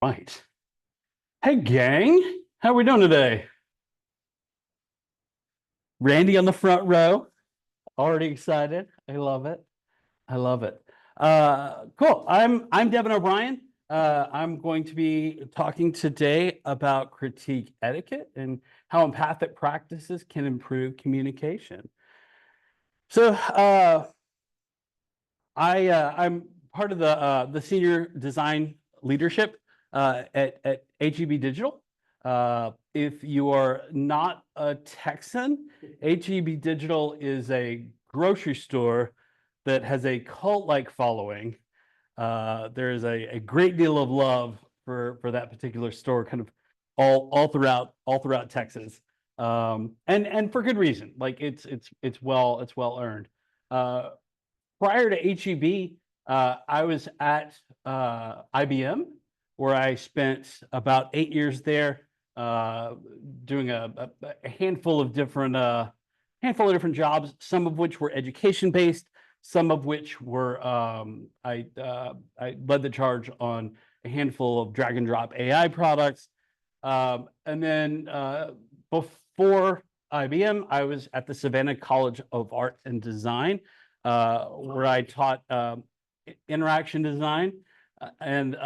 Right. Hey, gang. How we doing today? Randy on the front row. Already excited. I love it. I love it. Cool. I'm Devin O'Brien. I'm going to be talking today about critique etiquette and how empathic practices can improve communication. So I'm part of the senior design leadership at HEB Digital. If you are not a Texan, HEB Digital is a grocery store that has a cult-like following. There is a great deal of love for that particular store, kind of all throughout Texas, and for good reason. Like it's well earned. Prior to HEB, I was at IBM, where I spent about 8 years there, doing a handful of different jobs, some of which were education based, some of which were I led the charge on a handful of drag and drop AI products, and then before IBM, I was at the Savannah College of Art and Design, where I taught interaction design and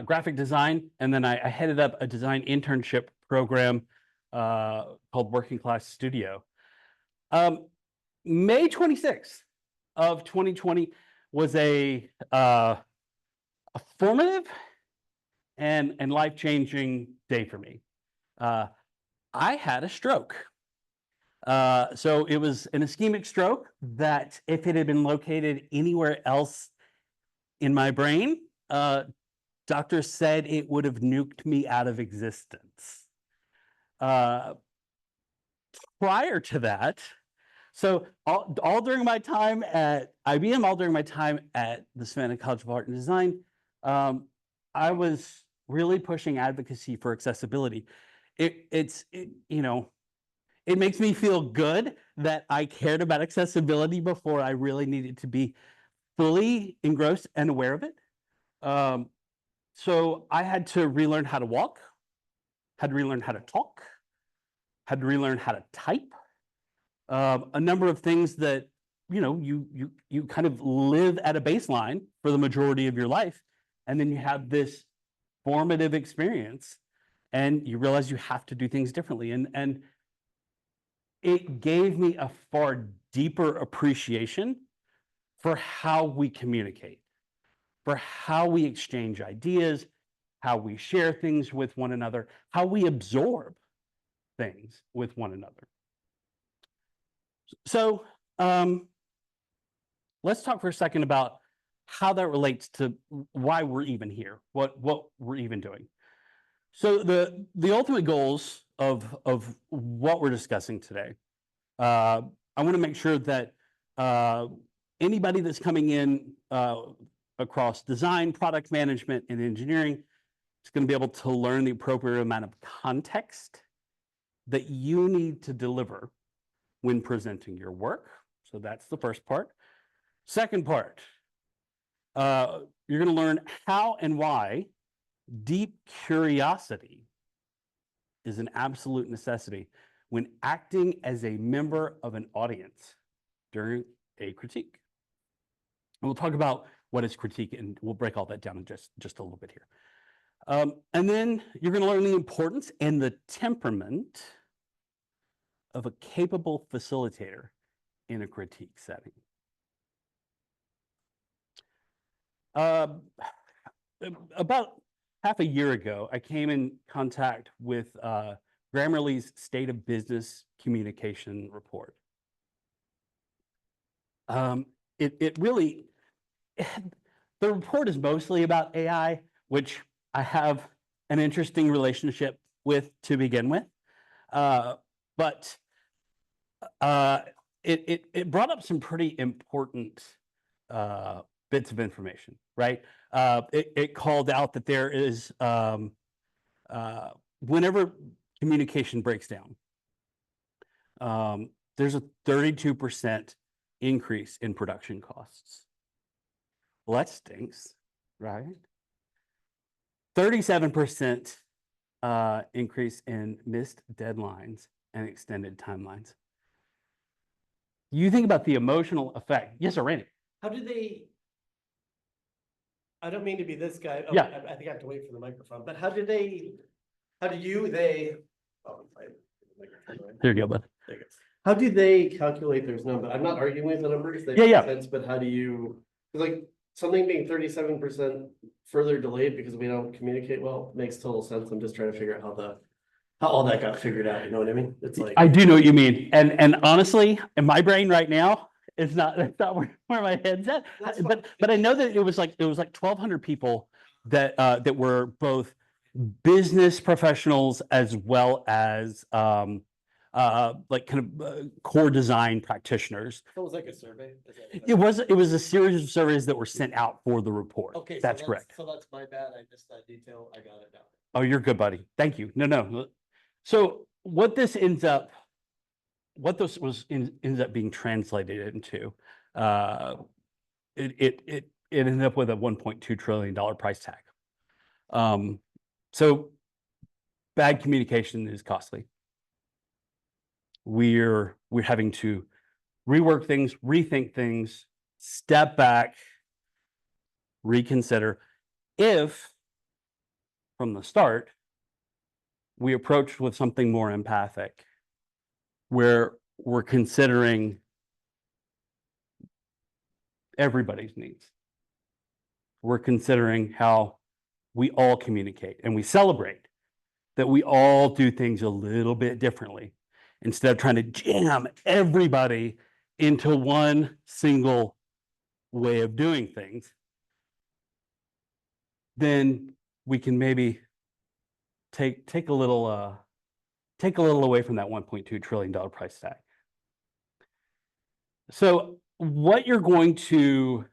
graphic design. And then I headed up a design internship program called Working Class Studio. May 26th of 2020 was a formative and life-changing day for me. I had a stroke. So it was an ischemic stroke that, if it had been located anywhere else in my brain, doctors said it would have nuked me out of existence. Prior to that, so all during my time at IBM, all during my time at the Savannah College of Art and Design, I was really pushing advocacy for accessibility. It makes me feel good that I cared about accessibility before I really needed to be fully engrossed and aware of it. So I had to relearn how to walk, had to relearn how to talk, had to relearn how to type. A number of things that you kind of live at a baseline for the majority of your life, and then you have this formative experience, and you realize you have to do things differently. And it gave me a far deeper appreciation for how we communicate, for how we exchange ideas, how we share things with one another, how we absorb things with one another. So let's talk for a second about how that relates to why we're even here, what we're even doing. So the ultimate goals of what we're discussing today, I want to make sure that anybody that's coming in across design, product management, and engineering is going to be able to learn the appropriate amount of context that you need to deliver when presenting your work. So that's the first part. Second part, you're going to learn how and why deep curiosity is an absolute necessity when acting as a member of an audience during a critique. And we'll talk about what is critique, and we'll break all that down in just a little bit here. And then you're going to learn the importance and the temperament of a capable facilitator in a critique setting. About half a year ago, I came in contact with Grammarly's State of Business Communication report. It really, the report is mostly about AI, which I have an interesting relationship with to begin with. But it brought up some pretty important bits of information, right? It called out that there is, whenever communication breaks down, there's a 32% increase in production costs. Well, that stinks, right? 37% increase in missed deadlines and extended timelines. You think about the emotional effect. Yes, sir, Randy. How do they? I don't mean to be this guy. Oh, Yeah. I think I have to wait for the microphone. But how do they? How do you? They? Oh, There you go, bud. there you go. How do they calculate those numbers? I'm not arguing with the numbers. They Yeah. make sense, but how do you? Because like something being 37% further delayed because we don't communicate well makes total sense. I'm just trying to figure out how all that got figured out. You know what I mean? It's like I do know what you mean, and honestly, in my brain right now, it's not where my head's at. But I know that it was like 1,200 people that that were both business professionals as well as like kind of core design practitioners. So it was like a survey. It was a series of surveys that were sent out for the report. Okay, that's correct. So that's my bad. I missed that detail. I got it now. Oh, you're good, buddy. Thank you. No. So what this ends up being translated into, it ended up with a $1.2 trillion price tag. So bad communication is costly. We're having to rework things, rethink things, step back, reconsider. If from the start we approach with something more empathic, where we're considering everybody's needs. We're considering how we all communicate and we celebrate that we all do things a little bit differently instead of trying to jam everybody into one single way of doing things. Then we can maybe take a little away from that $1.2 trillion price tag. So what you're going to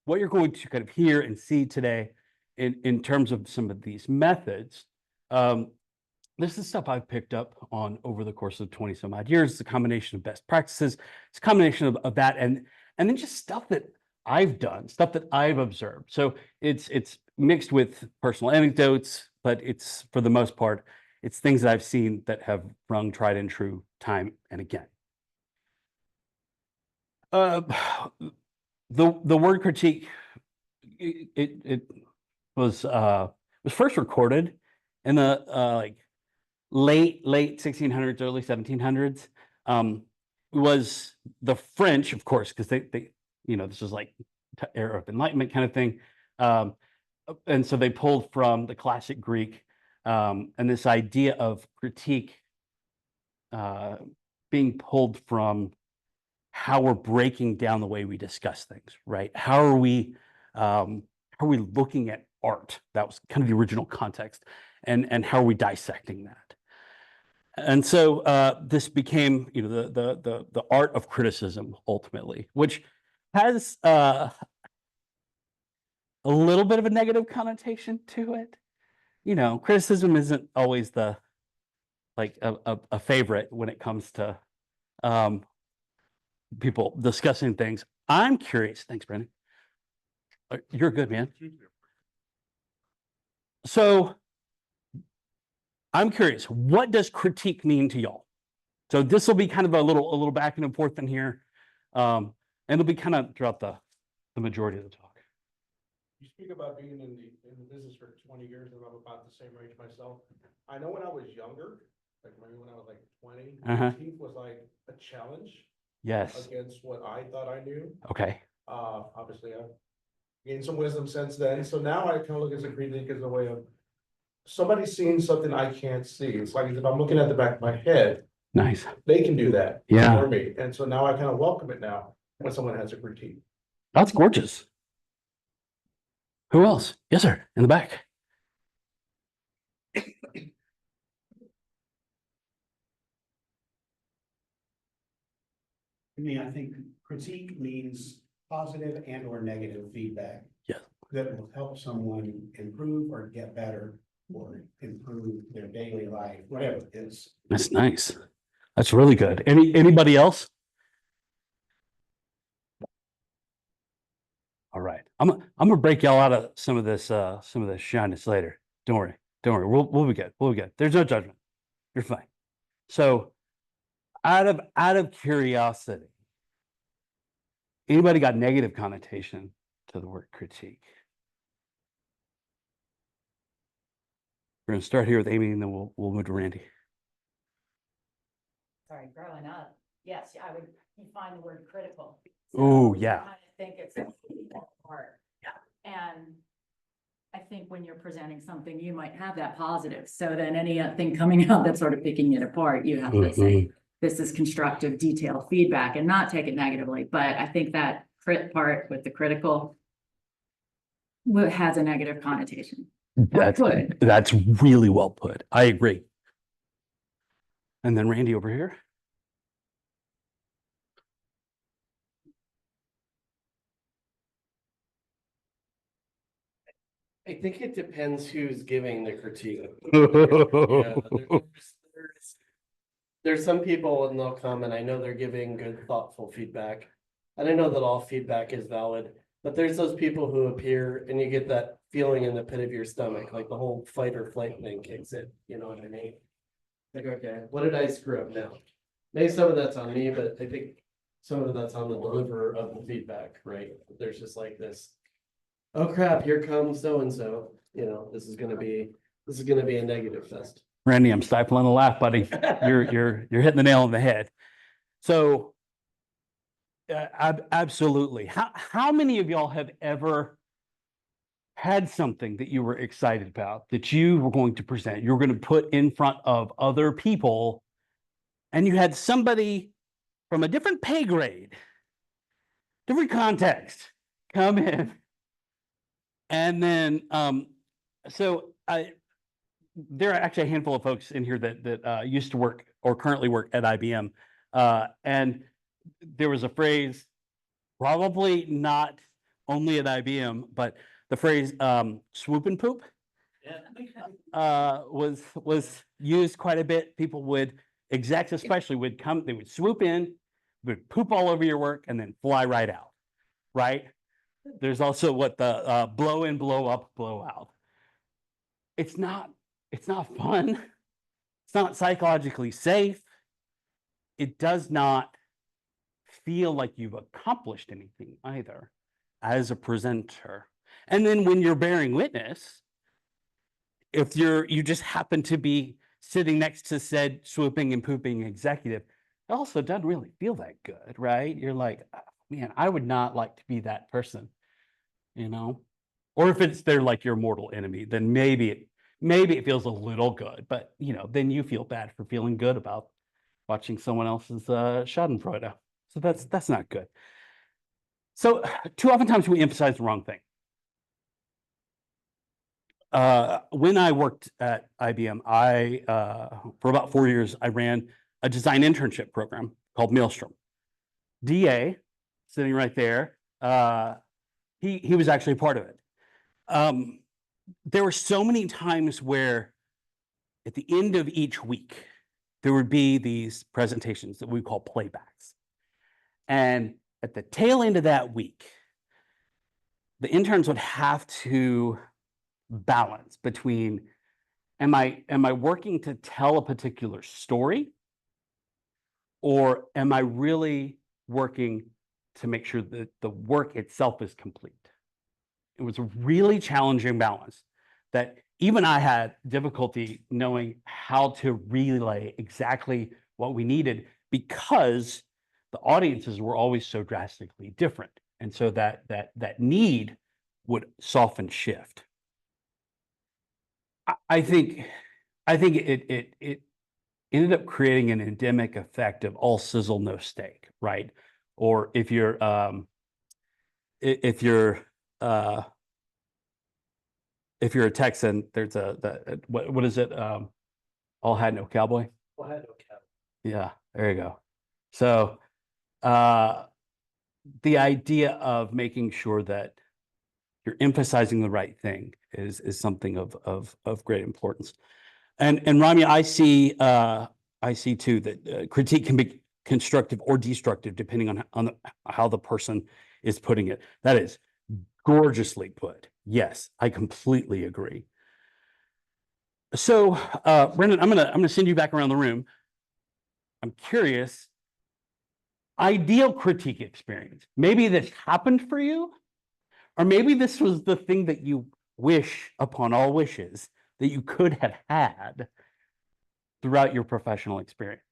kind of hear and see today in terms of some of these methods, this is stuff I've picked up on over the course of 20 some odd years. It's a combination of best practices. It's a combination of that and then just stuff that I've done, stuff that I've observed. So it's mixed with personal anecdotes, but it's for the most part, it's things that I've seen that have rung tried and true time and again. The word critique, it was first recorded in the like late 1600s, early 1700s. It was the French, of course, because they this was like era of Enlightenment kind of thing, and so they pulled from the classic Greek, and this idea of critique being pulled from how we're breaking down the way we discuss things, right? How are we looking at art? That was kind of the original context, and how are we dissecting that? And so this became, the art of criticism ultimately, which has a little bit of a negative connotation to it. Criticism isn't always a favorite when it comes to people discussing things. I'm curious. Thanks, Brandon. You're good, man. So I'm curious, what does critique mean to y'all? So this will be kind of a little back and forth in here. And it'll be kind of throughout the majority of the talk. You speak about being in the business for 20 years, and I'm about the same age myself. I know when I was younger, like maybe when I was like 20, critique was like a challenge. Yes. Against what I thought I knew. Okay. Obviously I've gained some wisdom since then. So now I kind of look at a critique as a way of somebody seeing something I can't see. It's like if I'm looking at the back of my head, nice. They can do that for me. And so now I kind of welcome it now when someone has a critique. That's gorgeous. Who else? Yes, sir. In the back. I think critique means positive and or negative feedback. Yes. That will help someone improve or get better or improve their daily life, whatever it is. That's nice. That's really good. Anybody else? All right. I'm gonna break y'all out of some of this shyness later. Don't worry. Don't worry. We'll be good. We'll be good. There's no judgment. You're fine. So out of curiosity, anybody got negative connotation to the word critique? We're gonna start here with Amy and then we'll move to Randy. Sorry, growing up, yes, I would define the word critical. Ooh, So yeah. I kind of think it's a part. Yeah. And I think when you're presenting something, you might have that positive. So then anything coming out that's sort of picking it apart, you have to say, this is constructive, detailed feedback and not take it negatively. But I think that crit part with the critical has a negative connotation. That's really well put. I agree. And then Randy over here. I think it depends who's giving the critique. There's some people and they'll come and I know they're giving good, thoughtful feedback. And I know that all feedback is valid, but there's those people who appear and you get that feeling in the pit of your stomach, like the whole fight or flight thing kicks in, you know what I mean? Like, okay, what did I screw up now? Maybe some of that's on me, but I think some of that's on the deliverer of the feedback, right? There's just like this, oh crap, here comes so-and-so, you know, this is gonna be a negative fest. Randy, I'm stifling a laugh, buddy. You're hitting the nail on the head. So absolutely. How many of y'all have ever had something that you were excited about that you were going to present, you were going to put in front of other people, and you had somebody from a different pay grade, different context, come in, and then there are actually a handful of folks in here that used to work or currently work at IBM, and there was a phrase, probably not only at IBM, but the phrase swoop and poop was used quite a bit. People execs especially would come, they would swoop in, would poop all over your work and then fly right out, right? There's also what the blow in, blow up, blow out. It's not fun. It's not psychologically safe. It does not feel like you've accomplished anything either as a presenter. And then when you're bearing witness, if you just happen to be sitting next to said swooping and pooping executive, it also doesn't really feel that good, right? You're like, oh, man, I would not like to be that person, you know? Or if they're like your mortal enemy, then maybe it feels a little good, but you know, then you feel bad for feeling good about watching someone else's Schadenfreude. So that's not good. So too oftentimes we emphasize the wrong thing. When I worked at IBM, for about 4 years, I ran a design internship program called Maelstrom. DA, sitting right there, he was actually a part of it. There were so many times where at the end of each week, there would be these presentations that we call playbacks. And at the tail end of that week, the interns would have to balance between, am I working to tell a particular story, or am I really working to make sure that the work itself is complete? It was a really challenging balance that even I had difficulty knowing how to relay exactly what we needed, because the audiences were always so drastically different. And so that need would soften shift. I think it ended up creating an endemic effect of all sizzle, no steak, right? Or if you're a Texan, there's what is it? All hat, no cowboy. Well, I had no cap. Yeah, there you go. So the idea of making sure that you're emphasizing the right thing is something of great importance. And Rami, I see too that critique can be constructive or destructive depending on how the person is putting it. That is gorgeously put. Yes, I completely agree. So, Brendan, I'm gonna send you back around the room. I'm curious. Ideal critique experience. Maybe this happened for you, or maybe this was the thing that you wish upon all wishes that you could have had throughout your professional experience.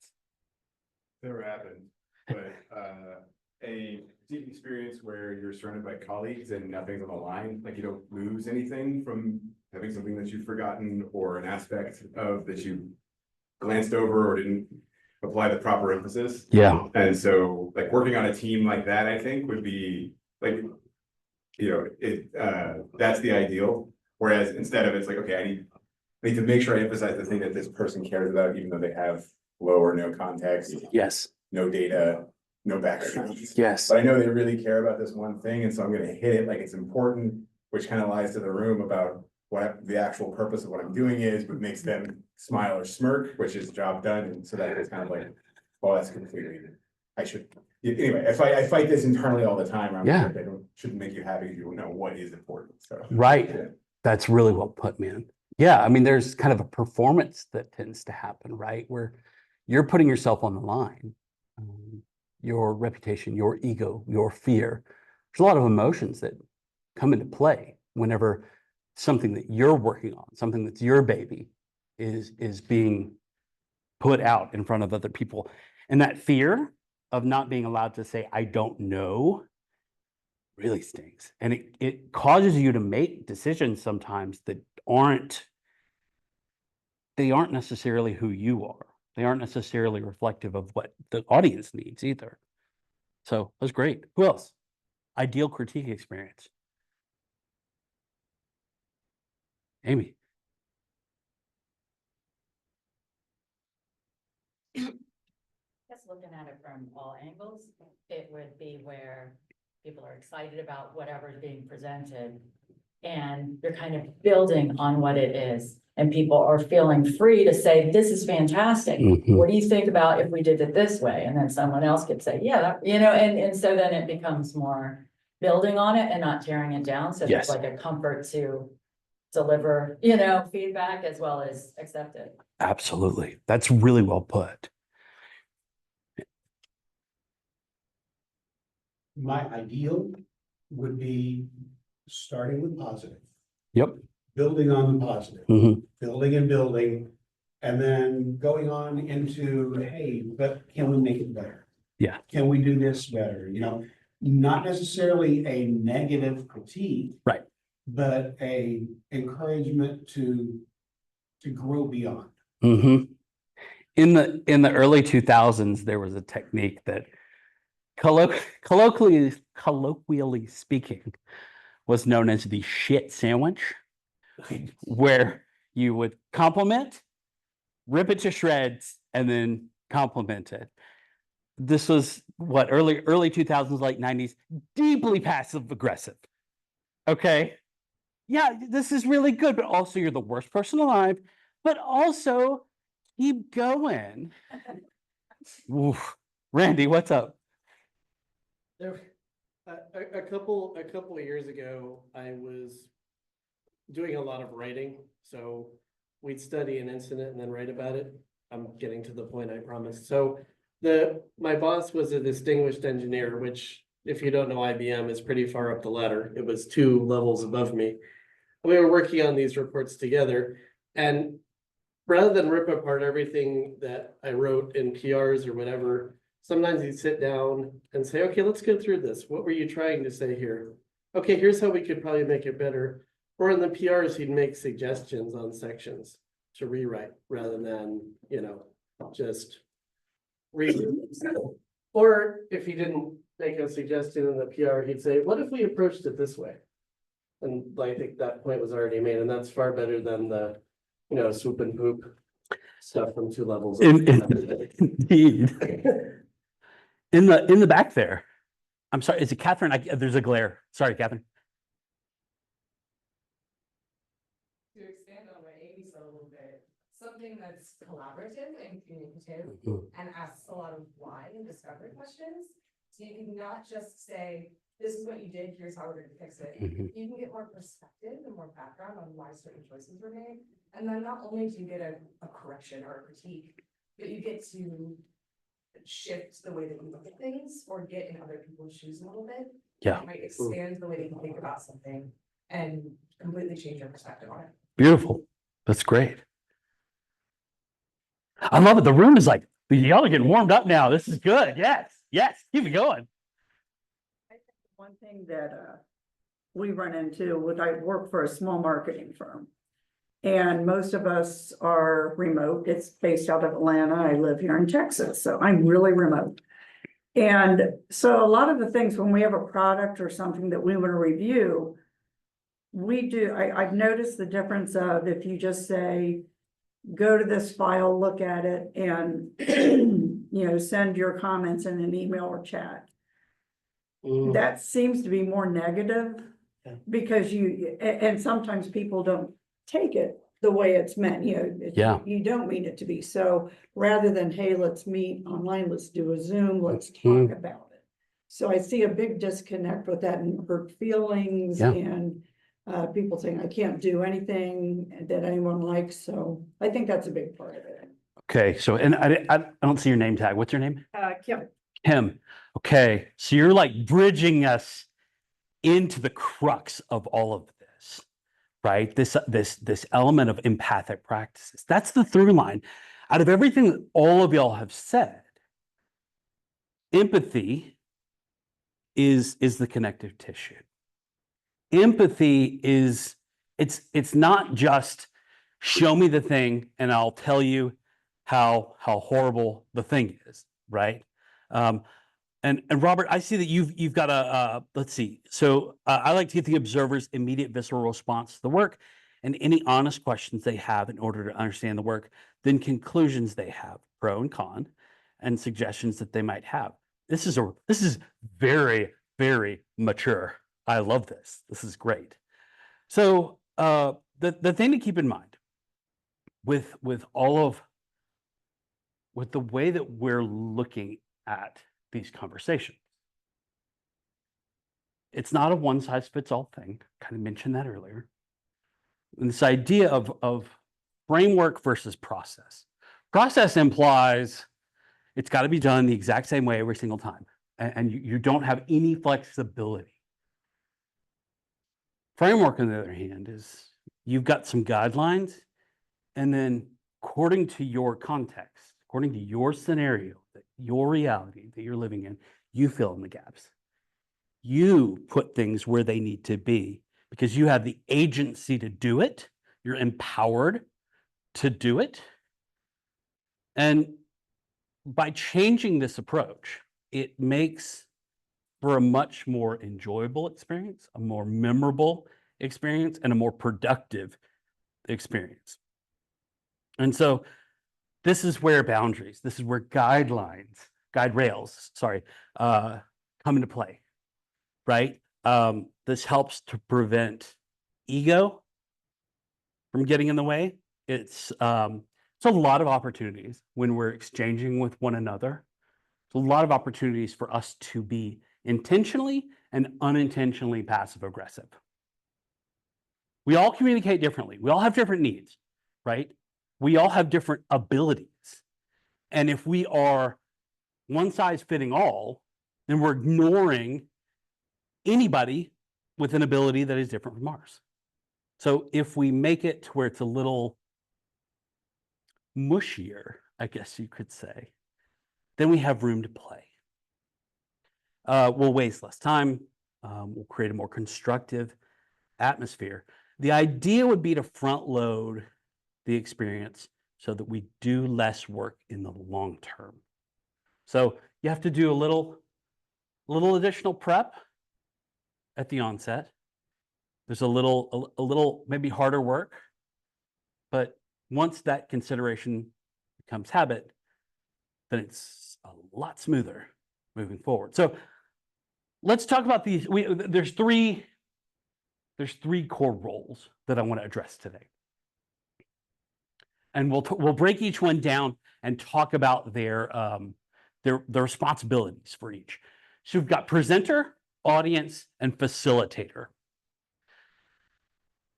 Never happened, but a deep experience where you're surrounded by colleagues and nothing's on the line, like you don't lose anything from having something that you've forgotten or an aspect of that you glanced over or didn't apply the proper emphasis. Yeah. And so like working on a team like that, I think would be like, that's the ideal. Whereas instead of it's like, okay, I need to make sure I emphasize the thing that this person cares about, even though they have low or no context, Yes. no data, no background. Yes. But I know they really care about this one thing, and so I'm gonna hit it like it's important, which kind of lies to the room about what the actual purpose of what I'm doing is, but makes them smile or smirk, which is job done, and so that is kind of like, well, that's completely, I should, anyway, I fight this internally all the time. I'm Yeah. like, shouldn't make you happy if you don't know what is important, so. Right. Yeah. That's really well put, man. Yeah, I mean, there's kind of a performance that tends to happen, right? Where you're putting yourself on the line, your reputation, your ego, your fear. There's a lot of emotions that come into play whenever something that you're working on, something that's your baby, is being put out in front of other people. And that fear of not being allowed to say, I don't know, really stings. And it causes you to make decisions sometimes that aren't necessarily who you are. They aren't necessarily reflective of what the audience needs either. So that's great. Who else? Ideal critique experience. Amy. Just looking at it from all angles, it would be where people are excited about whatever's being presented. And you're kind of building on what it is. And people are feeling free to say, this is fantastic. Mhm. What do you think about if we did it this way? And then someone else could say, yeah, and so then it becomes more building on it and not tearing it down. So Yes. there's like a comfort to deliver, feedback as well as accept it. Absolutely. That's really well put. My ideal would be starting with positive, Yep. building on the positive, Mhm. building and building, and then going on into, hey, but can we make it better? Yeah. Can we do this better? Not necessarily a negative critique. Right. But a encouragement to grow beyond. Mhm. In the early 2000s, there was a technique that colloquially speaking was known as the shit sandwich, where you would compliment, rip it to shreds, and then compliment it. This was what, early 2000s, late 90s, deeply passive aggressive. Okay. Yeah, this is really good, but also you're the worst person alive, but also keep going. Oof. Randy, what's up? There, a couple of years ago, I was doing a lot of writing, so we'd study an incident and then write about it. I'm getting to the point, I promise. So my boss was a distinguished engineer, which if you don't know IBM is pretty far up the ladder. It was 2 levels above me. We were working on these reports together, and rather than rip apart everything that I wrote in PRs or whatever, sometimes he'd sit down and say, okay, let's go through this. What were you trying to say here? Okay, here's how we could probably make it better. Or in the PRs, he'd make suggestions on sections to rewrite rather than, just read. Or if he didn't make a suggestion in the PR, he'd say, what if we approached it this way? And I think that point was already made, and that's far better than the, swoop and poop stuff from 2 levels. Indeed. In the back there. I'm sorry, is it Catherine? There's a glare. Sorry, Catherine. To expand on what Amy said a little bit, something that's collaborative and communicative Mhm. and asks a lot of why and discovery questions. So you can not just say, this is what you did, here's how we're gonna fix it. Mhm. You can get more perspective and more background on why certain choices were made. And then not only do you get a correction or a critique, but you get to shift the way that you look at things or get in other people's shoes a little bit. Yeah. It might expand the way that you think about something and completely change your perspective on it. Beautiful. That's great. I love it. The room is like, y'all are getting warmed up now. This is good. Yes. Yes. Keep it going. One thing that we run into with, I work for a small marketing firm. And most of us are remote. It's based out of Atlanta. I live here in Texas, so I'm really remote. And so a lot of the things, when we have a product or something that we want to review, I've noticed the difference of if you just say, go to this file, look at it, and send your comments in an email or chat. That seems to be more negative Yeah. because and sometimes people don't take it the way it's meant, Yeah. you don't mean it to be. So rather than, hey, let's meet online, let's do a Zoom, let's talk Mhm. about it. So I see a big disconnect with that and hurt feelings Yeah. and people saying, I can't do anything that anyone likes. So I think that's a big part of it. Okay. So, and I don't see your name tag. What's your name? Kim. Kim. Okay. So you're like bridging us into the crux of all of this, right? This element of empathic practices. That's the through line. Out of everything that all of y'all have said, empathy is the connective tissue. Empathy is, it's not just show me the thing and I'll tell you how horrible the thing is, right? And Robert, I see that you've got a let's see. So I like to get the observer's immediate visceral response to the work and any honest questions they have in order to understand the work, then conclusions they have, pro and con, and suggestions that they might have. This is very, very mature. I love this. This is great. So the thing to keep in mind with the way that we're looking at these conversations, it's not a one size fits all thing. Kind of mentioned that earlier. And this idea of framework versus process. Process implies it's got to be done the exact same way every single time, and you don't have any flexibility. Framework, on the other hand, is you've got some guidelines, and then according to your context, according to your scenario, your reality that you're living in, you fill in the gaps. You put things where they need to be because you have the agency to do it. You're empowered to do it. And by changing this approach, it makes for a much more enjoyable experience, a more memorable experience, and a more productive experience. And so this is where boundaries, this is where guide rails, come into play, right? This helps to prevent ego from getting in the way. It's a lot of opportunities when we're exchanging with one another. It's a lot of opportunities for us to be intentionally and unintentionally passive aggressive. We all communicate differently. We all have different needs, right? We all have different abilities. And if we are one size fitting all, then we're ignoring anybody with an ability that is different from ours. So if we make it to where it's a little mushier, I guess you could say, then we have room to play. We'll waste less time. We'll create a more constructive atmosphere. The idea would be to front load the experience so that we do less work in the long term. So you have to do a little additional prep at the onset. There's a little maybe harder work, but once that consideration becomes habit, then it's a lot smoother moving forward. So let's talk about these. There's three core roles that I want to address today. And we'll break each one down and talk about their responsibilities for each. So we've got presenter, audience, and facilitator.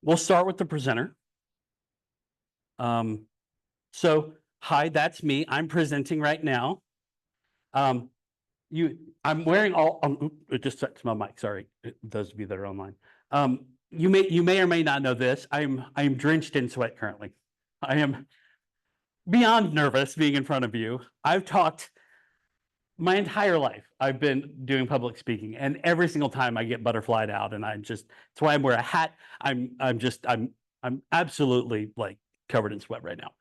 We'll start with the presenter. So, hi, that's me. I'm presenting right now. I'm wearing it just touched my mic. Sorry, those of you that are online. You may or may not know this. I'm drenched in sweat currently. I am beyond nervous being in front of you. I've talked my entire life. I've been doing public speaking, and every single time I get butterflied out, and that's why I wear a hat. I'm absolutely like covered in sweat right now.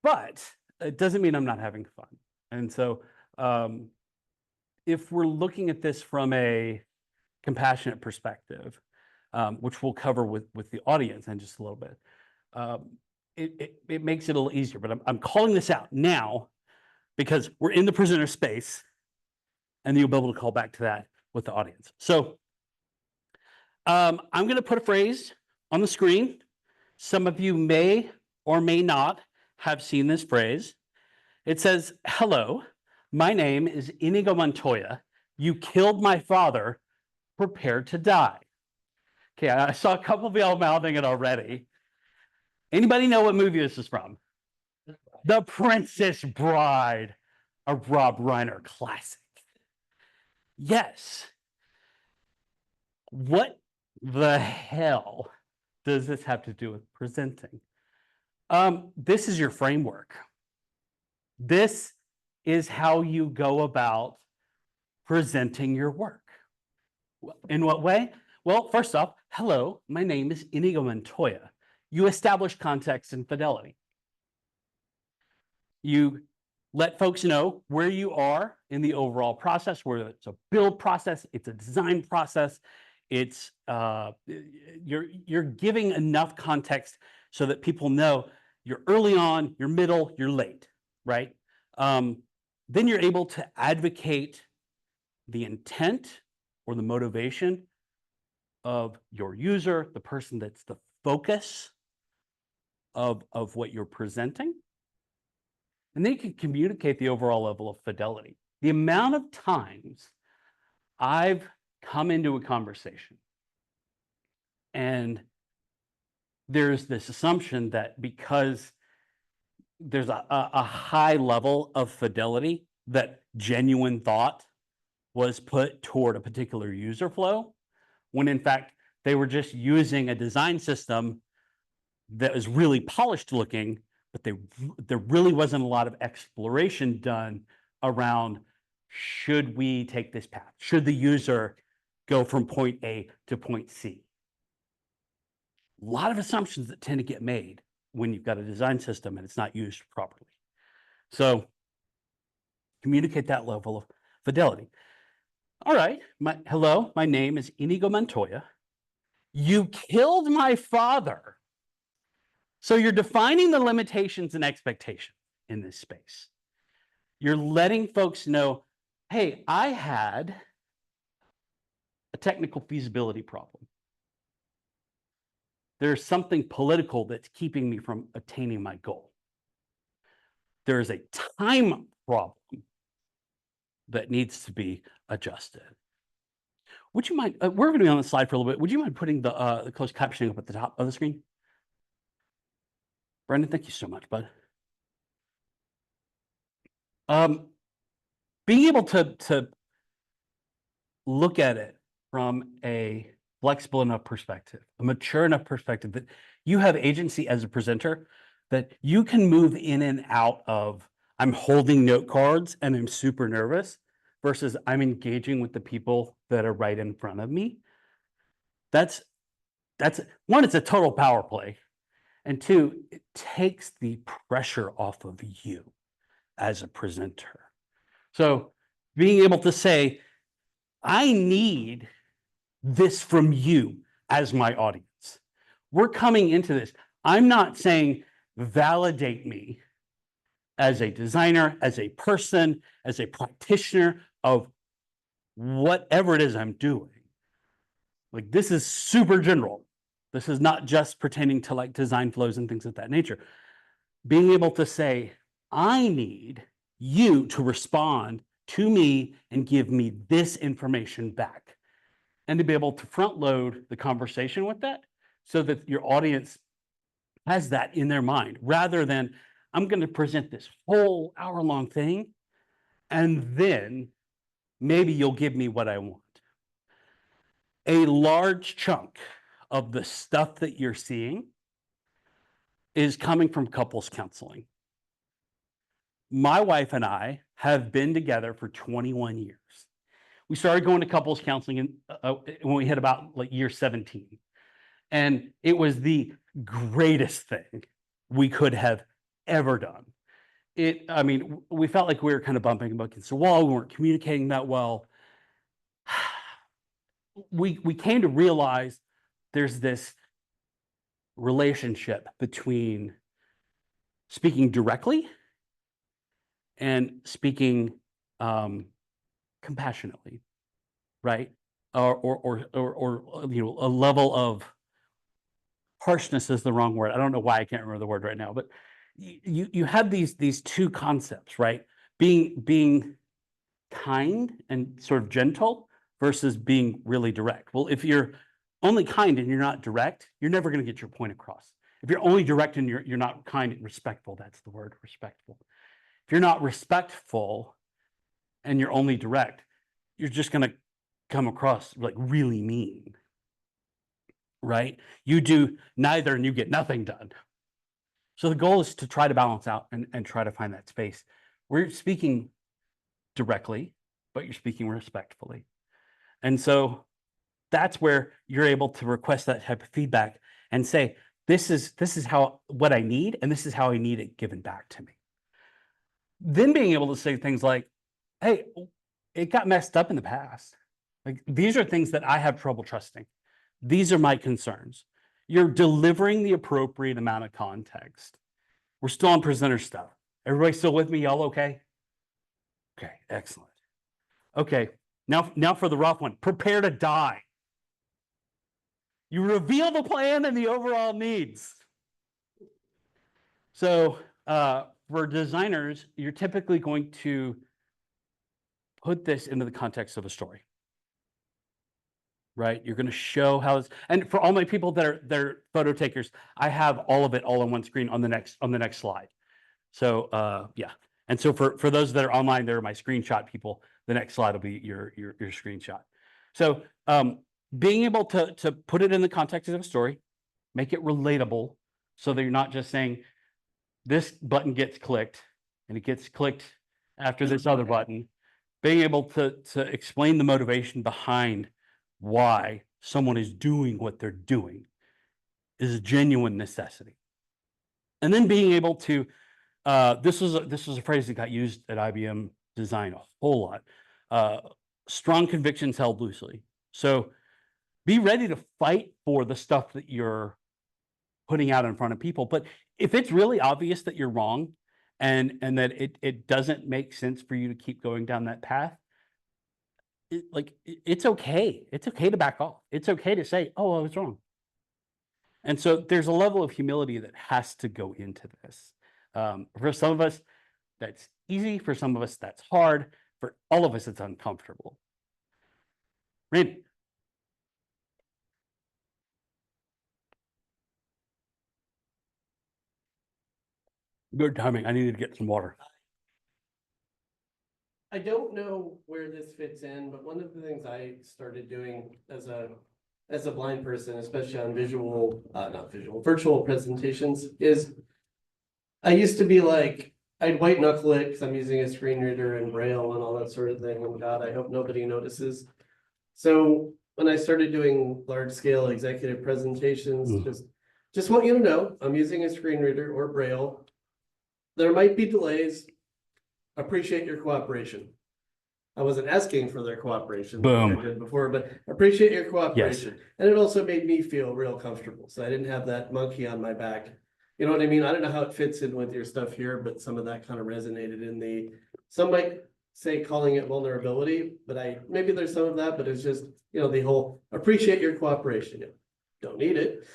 But it doesn't mean I'm not having fun. And so, if we're looking at this from a compassionate perspective, which we'll cover with the audience in just a little bit, it makes it a little easier. But I'm calling this out now because we're in the presenter space, and you'll be able to call back to that with the audience. So I'm going to put a phrase on the screen. Some of you may or may not have seen this phrase. It says, "Hello, my name is Inigo Montoya. You killed my father. Prepare to die." Okay, I saw a couple of y'all mouthing it already. Anybody know what movie this is from? The Princess Bride, a Rob Reiner classic. Yes. What the hell does this have to do with presenting? This is your framework. This is how you go about presenting your work. In what way? Well, first off, hello, my name is Inigo Montoya. You establish context and fidelity. You let folks know where you are in the overall process, whether it's a build process, it's a design process, it's you're giving enough context so that people know you're early on, you're middle, you're late, right? Then you're able to advocate the intent or the motivation of your user, the person that's the focus of what you're presenting. And then you can communicate the overall level of fidelity. The amount of times I've come into a conversation and there's this assumption that because there's a high level of fidelity, that genuine thought was put toward a particular user flow, when in fact they were just using a design system that was really polished looking, but there really wasn't a lot of exploration done around, should we take this path? Should the user go from point A to point C? A lot of assumptions that tend to get made when you've got a design system and it's not used properly. So communicate that level of fidelity. All right, hello, my name is Inigo Montoya. You killed my father. So you're defining the limitations and expectations in this space. You're letting folks know, hey, I had a technical feasibility problem. There's something political that's keeping me from attaining my goal. There's a time problem that needs to be adjusted. Would you mind, we're going to be on the slide for a little bit. Would you mind putting the closed captioning up at the top of the screen? Brendan, thank you so much, bud. Being able to look at it from a flexible enough perspective, a mature enough perspective that you have agency as a presenter, that you can move in and out of, I'm holding note cards and I'm super nervous, versus I'm engaging with the people that are right in front of me. That's one, it's a total power play. And two, it takes the pressure off of you as a presenter. So being able to say, I need this from you as my audience. We're coming into this. I'm not saying validate me as a designer, as a person, as a practitioner of whatever it is I'm doing. Like, this is super general. This is not just pertaining to like design flows and things of that nature. Being able to say, I need you to respond to me and give me this information back. And to be able to front load the conversation with that so that your audience has that in their mind rather than I'm going to present this whole hour-long thing and then maybe you'll give me what I want. A large chunk of the stuff that you're seeing is coming from couples counseling. My wife and I have been together for 21 years. We started going to couples counseling when we hit about like year 17. And it was the greatest thing we could have ever done. I mean, we felt like we were kind of bumping against the wall. We weren't communicating that well. We came to realize there's this relationship between speaking directly and speaking compassionately, right? Or you know, a level of harshness is the wrong word. I don't know why I can't remember the word right now, but you have these two concepts, right? Being kind and sort of gentle versus being really direct. Well, if you're only kind and you're not direct, you're never going to get your point across. If you're only direct and you're not kind and respectful, that's the word, respectful. If you're not respectful and you're only direct, you're just going to come across like really mean, right? You do neither and you get nothing done. So the goal is to try to balance out and try to find that space. We're speaking directly, but you're speaking respectfully. And so that's where you're able to request that type of feedback and say, this is what I need, and this is how I need it given back to me. Then being able to say things like, hey, it got messed up in the past. Like, these are things that I have trouble trusting. These are my concerns. You're delivering the appropriate amount of context. We're still on presenter stuff. Everybody still with me? Y'all okay? Okay, excellent. Okay, now for the rough one. Prepare to die. You reveal the plan and the overall needs. So for designers, you're typically going to put this into the context of a story, right? You're going to show how it's, and for all my people that are photo takers, I have all of it all on one screen on the next slide. So yeah, and so for those that are online, they're my screenshot people. The next slide will be your screenshot. So being able to put it in the context of a story, make it relatable, so that you're not just saying this button gets clicked and it gets clicked after this other button. Being able to explain the motivation behind why someone is doing what they're doing is a genuine necessity. And then being able to, this was a phrase that got used at IBM Design a whole lot. Strong convictions held loosely. So be ready to fight for the stuff that you're putting out in front of people. But if it's really obvious that you're wrong and that it doesn't make sense for you to keep going down that path, it's okay. It's okay to back off. It's okay to say, oh, I was wrong. And so there's a level of humility that has to go into this. For some of us, that's easy. For some of us, that's hard. For all of us, it's uncomfortable. Randy. Good timing. I needed to get some water. I don't know where this fits in, but one of the things I started doing as a blind person, especially on virtual presentations, is I used to be like, I'd white knuckle it because I'm using a screen reader and Braille and all that sort of thing. And God, I hope nobody notices. So when I started doing large scale executive presentations, just want you to know, I'm using a screen reader or Braille. There might be delays. Appreciate your cooperation. I wasn't asking for their cooperation like I did before, but appreciate your cooperation. Yes. And it also made me feel real comfortable. So I didn't have that monkey on my back. You know what I mean? I don't know how it fits in with your stuff here, but some of that kind of resonated in some might say calling it vulnerability, but maybe there's some of that, but it's just, the whole appreciate your cooperation. don't need it.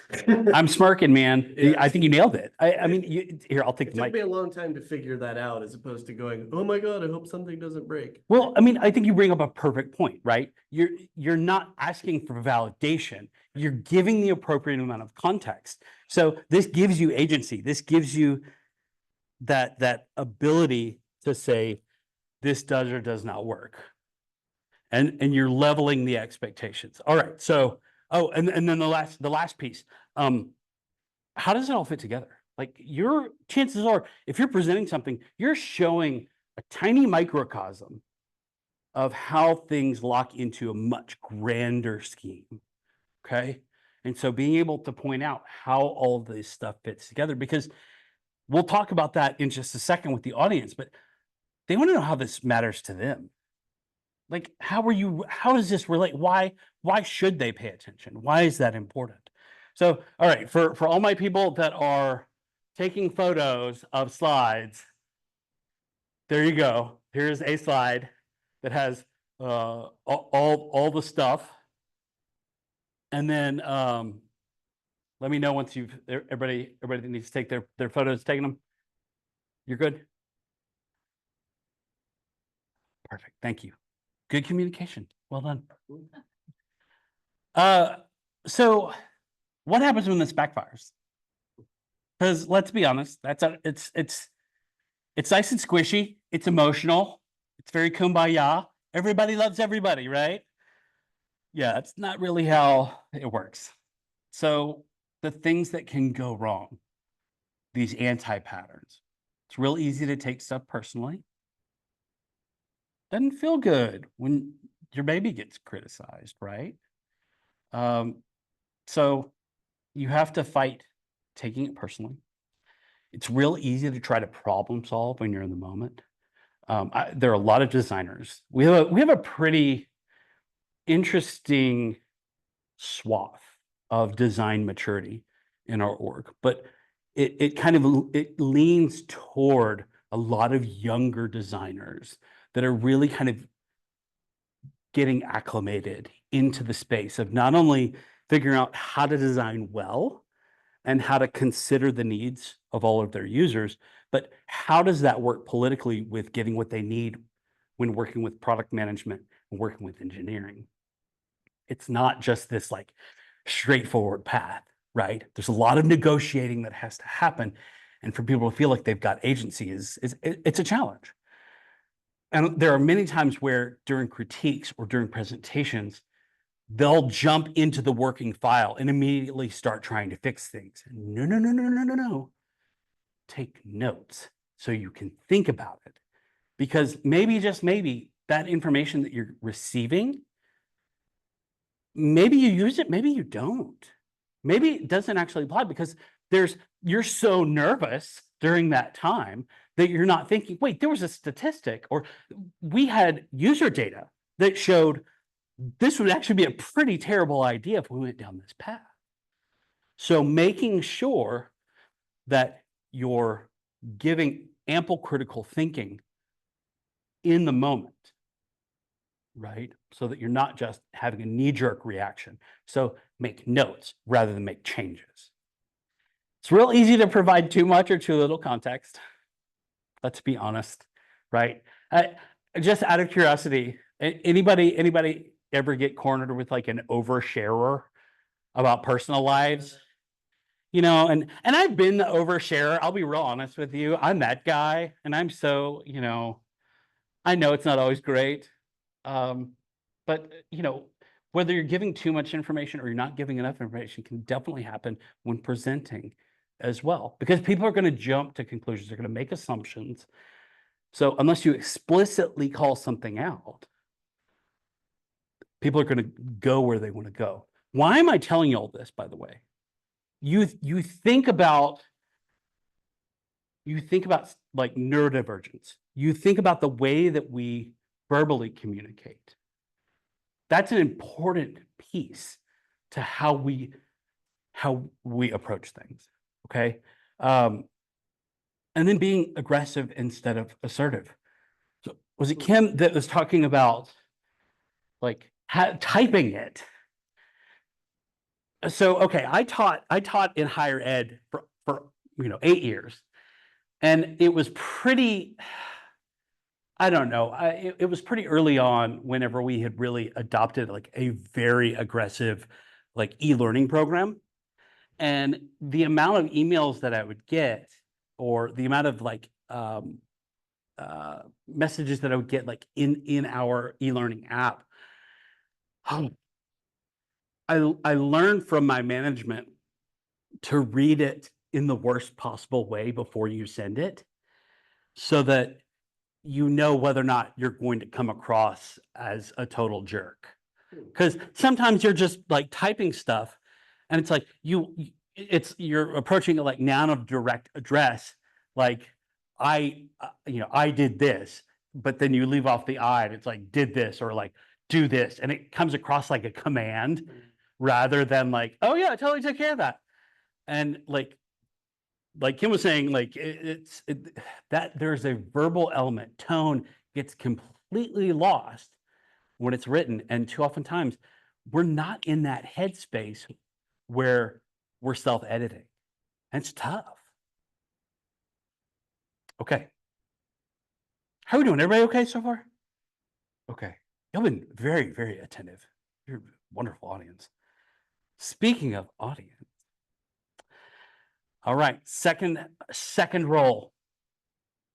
I'm smirking, man. Yeah. I think you nailed it. I mean, here, I'll take It the took mic. me a long time to figure that out as opposed to going, oh my God, I hope something doesn't break. Well, I mean, I think you bring up a perfect point, right? You're not asking for validation. You're giving the appropriate amount of context. So this gives you agency. This gives you that ability to say this does or does not work. And you're leveling the expectations. All right. So, and then the last piece. How does it all fit together? Like your chances are, if you're presenting something, you're showing a tiny microcosm of how things lock into a much grander scheme. Okay. And so being able to point out how all this stuff fits together, because we'll talk about that in just a second with the audience, but they want to know how this matters to them. Like, how does this relate? Why should they pay attention? Why is that important? So, all right, for all my people that are taking photos of slides, there you go. Here's a slide that has all the stuff. And then let me know once everybody that needs to take their photos, taking them. You're good? Perfect. Thank you. Good communication. Well done. So what happens when this backfires? Because let's be honest, it's nice and squishy, it's emotional, it's very kumbaya. Everybody loves everybody, right? Yeah, it's not really how it works. So the things that can go wrong, these anti-patterns, it's real easy to take stuff personally. Doesn't feel good when your baby gets criticized, right? So you have to fight taking it personally. It's real easy to try to problem solve when you're in the moment. There are a lot of designers. We have a pretty interesting swath of design maturity in our org, but it kind of leans toward a lot of younger designers that are really kind of getting acclimated into the space of not only figuring out how to design well and how to consider the needs of all of their users, but how does that work politically with getting what they need when working with product management and working with engineering? It's not just this like straightforward path, right? There's a lot of negotiating that has to happen. And for people to feel like they've got agency it's a challenge. And there are many times where during critiques or during presentations, they'll jump into the working file and immediately start trying to fix things. No, no, no, no, no, no, no. Take notes so you can think about it. Because maybe, just maybe, that information that you're receiving, maybe you use it, maybe you don't. Maybe it doesn't actually apply because you're so nervous during that time that you're not thinking, wait, there was a statistic, or we had user data that showed this would actually be a pretty terrible idea if we went down this path. So making sure that you're giving ample critical thinking in the moment, right? So that you're not just having a knee-jerk reaction. So make notes rather than make changes. It's real easy to provide too much or too little context. Let's be honest, right? Just out of curiosity, anybody ever get cornered with like an oversharer about personal lives? You know, and I've been the oversharer. I'll be real honest with you. I'm that guy, and I'm so, I know it's not always great. But whether you're giving too much information or you're not giving enough information can definitely happen when presenting as well, because people are going to jump to conclusions. They're going to make assumptions. So unless you explicitly call something out, people are going to go where they want to go. Why am I telling you all this, by the way? You think about like neurodivergence. You think about the way that we verbally communicate. That's an important piece to how we approach things. Okay. And then being aggressive instead of assertive. So was it Kim that was talking about like typing it? So, okay, I taught in higher ed for 8 years. And it was pretty, I don't know, it was pretty early on whenever we had really adopted like a very aggressive like e-learning program. And the amount of emails that I would get, or the amount of like messages that I would get like in our e-learning app, I learned from my management to read it in the worst possible way before you send it, so that you know whether or not you're going to come across as a total jerk. Because sometimes you're just like typing stuff and it's like you're approaching it like noun of direct address, like I did this, but then you leave off the I and it's like did this, or like do this, and it comes across like a command rather than like, oh yeah, I totally took care of that. And like Kim was saying, like that there's a verbal element. Tone gets completely lost when it's written, and too often times we're not in that headspace where we're self-editing, and it's tough. Okay, how are we doing? Everybody okay so far? Okay, y'all been very, very attentive. You're a wonderful audience. Speaking of audience, all right, second role.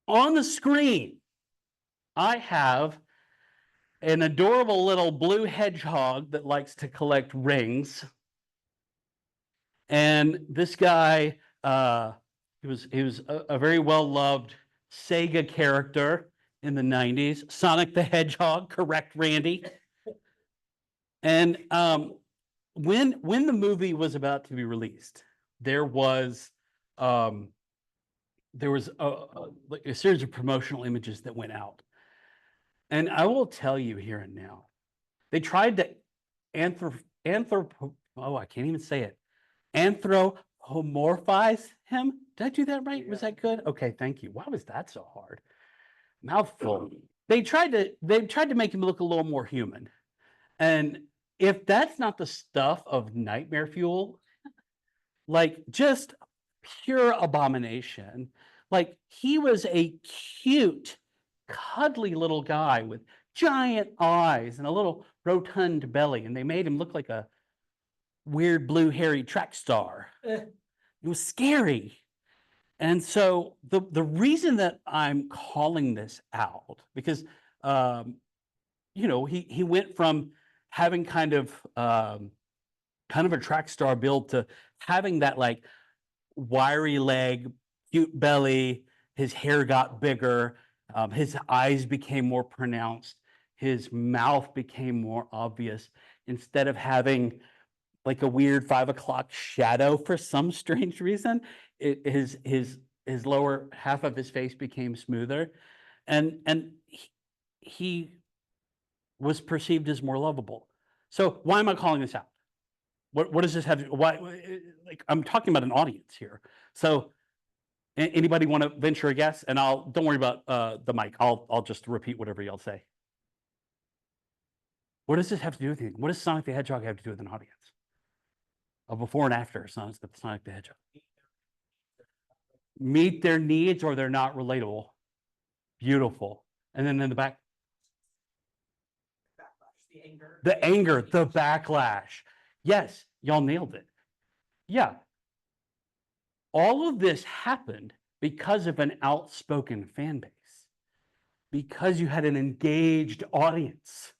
On the screen, I have an adorable little blue hedgehog that likes to collect rings. And this guy, he was a very well-loved Sega character in the 90s. Sonic the Hedgehog, correct, Randy? And when the movie was about to be released, there was a series of promotional images that went out. And I will tell you here and now, they tried to I can't even say it. Anthropomorphize him. Did I do that right? Was that good? Okay, thank you. Why was that so hard? Mouthful. They tried to make him look a little more human. And if that's not the stuff of nightmare fuel, like just pure abomination. Like he was a cute, cuddly little guy with giant eyes and a little rotund belly, and they made him look like a weird blue hairy track star. It was scary. And so the reason that I'm calling this out, because he went from having kind of a track star build to having that like wiry leg, cute belly, his hair got bigger, his eyes became more pronounced, his mouth became more obvious, instead of having like a weird 5 o'clock shadow for some strange reason. His lower half of his face became smoother, and he was perceived as more lovable. So why am I calling this out? What does this have? Why? Like, I'm talking about an audience here. So anybody want to venture a guess? And don't worry about the mic. I'll just repeat whatever y'all say. What does this have to do with anything? What does Sonic the Hedgehog have to do with an audience? A before and after Sonic the Hedgehog. Meet their needs, or they're not relatable. Beautiful. And then in the back, the anger, the backlash. Yes, y'all nailed it. Yeah. All of this happened because of an outspoken fan base, because you had an engaged audience.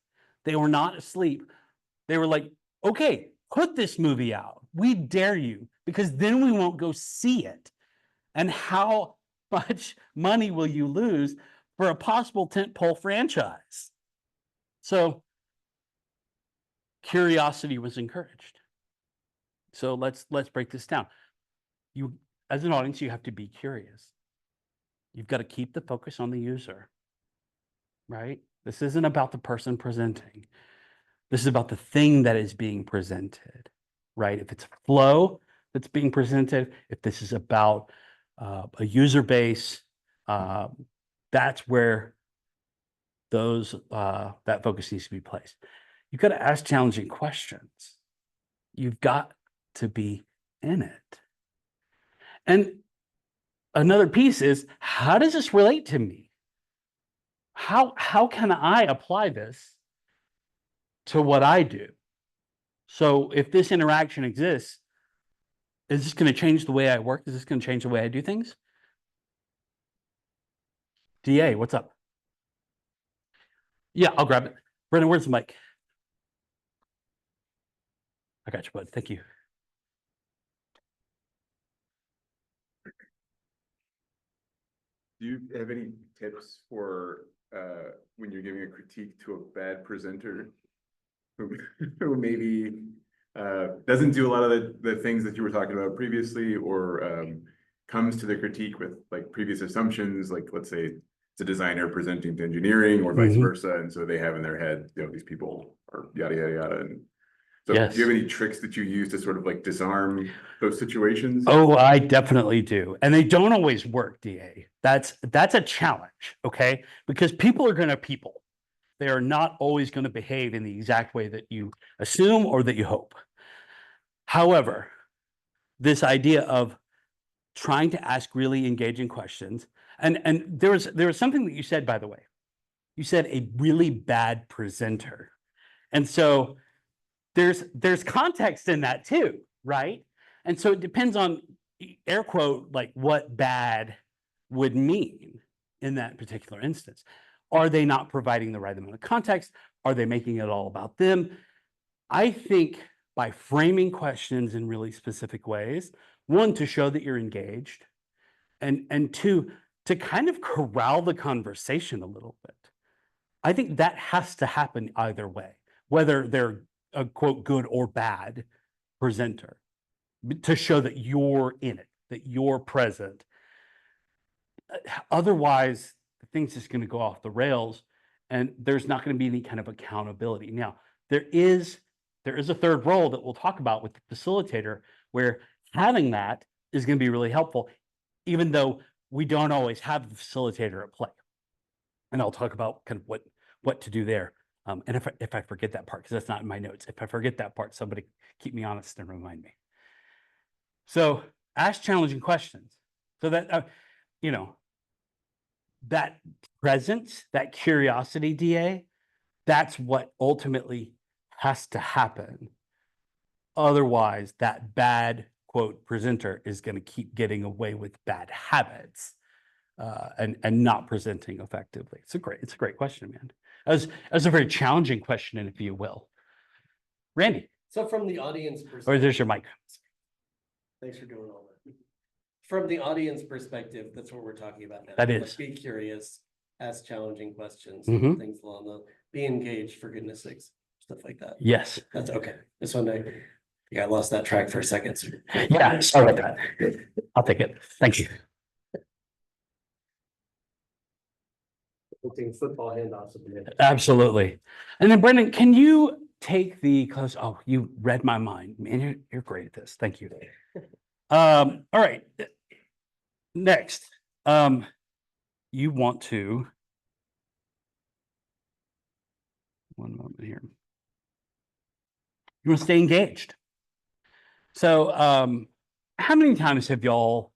They were not asleep. They were like, okay, put this movie out. We dare you, because then we won't go see it. And how much money will you lose for a possible tentpole franchise? So curiosity was encouraged. So let's break this down. You, as an audience, you have to be curious. You've got to keep the focus on the user, right? This isn't about the person presenting. This is about the thing that is being presented, right? If it's flow that's being presented, if this is about a user base, that's where that focus needs to be placed. You've got to ask challenging questions. You've got to be in it. And another piece is, how does this relate to me? How can I apply this to what I do? So if this interaction exists, is this going to change the way I work? Is this going to change the way I do things? DA, what's up? Yeah, I'll grab it. Brendan, where's the mic? I got you, bud. Thank you. Do you have any tips for when you're giving a critique to a bad presenter who maybe doesn't do a lot of the things that you were talking about previously, or comes to the critique with like previous assumptions, like let's say it's a designer presenting to engineering or vice versa, and so they have in their head, you know, these people are yada yada yada. And so Yes. do you have any tricks that you use to sort of like disarm those situations? Oh, I definitely do. And they don't always work, DA. That's a challenge, okay? Because people are going to people. They are not always going to behave in the exact way that you assume or that you hope. However, this idea of trying to ask really engaging questions, and there was something that you said, by the way. You said a really bad presenter. And so there's context in that too, right? And so it depends on, air quote, like what bad would mean in that particular instance. Are they not providing the right amount of context? Are they making it all about them? I think by framing questions in really specific ways, one, to show that you're engaged, and two, to kind of corral the conversation a little bit. I think that has to happen either way, whether they're a quote good or bad presenter, to show that you're in it, that you're present. Otherwise, things just going to go off the rails, and there's not going to be any kind of accountability. Now, there is a third role that we'll talk about with the facilitator, where having that is going to be really helpful, even though we don't always have the facilitator at play. And I'll talk about kind of what to do there. And if I forget that part, because that's not in my notes, if I forget that part, somebody keep me honest and remind me. So ask challenging questions, so that you know, that presence, that curiosity, DA, that's what ultimately has to happen. Otherwise, that bad quote presenter is going to keep getting away with bad habits and not presenting effectively. It's a great question, man. As a very challenging question, if you will. Randy. So from the audience perspective. Or there's your mic. Thanks for doing all that. From the audience perspective, that's what we're talking about now. That Like, is. be curious, ask challenging questions, Mhm. things along those, be engaged, for goodness sakes, stuff like that. Yes. That's okay. This one, I lost that track for a second. Yeah, sorry about that. I'll take it. Thank you. Taking football handoffs at the minute. Absolutely. And then Brendan, can you take the close? Oh, you read my mind. Man, you're great at this. Thank you. All right. Next, you want to, one moment here. You want to stay engaged. So, how many times have y'all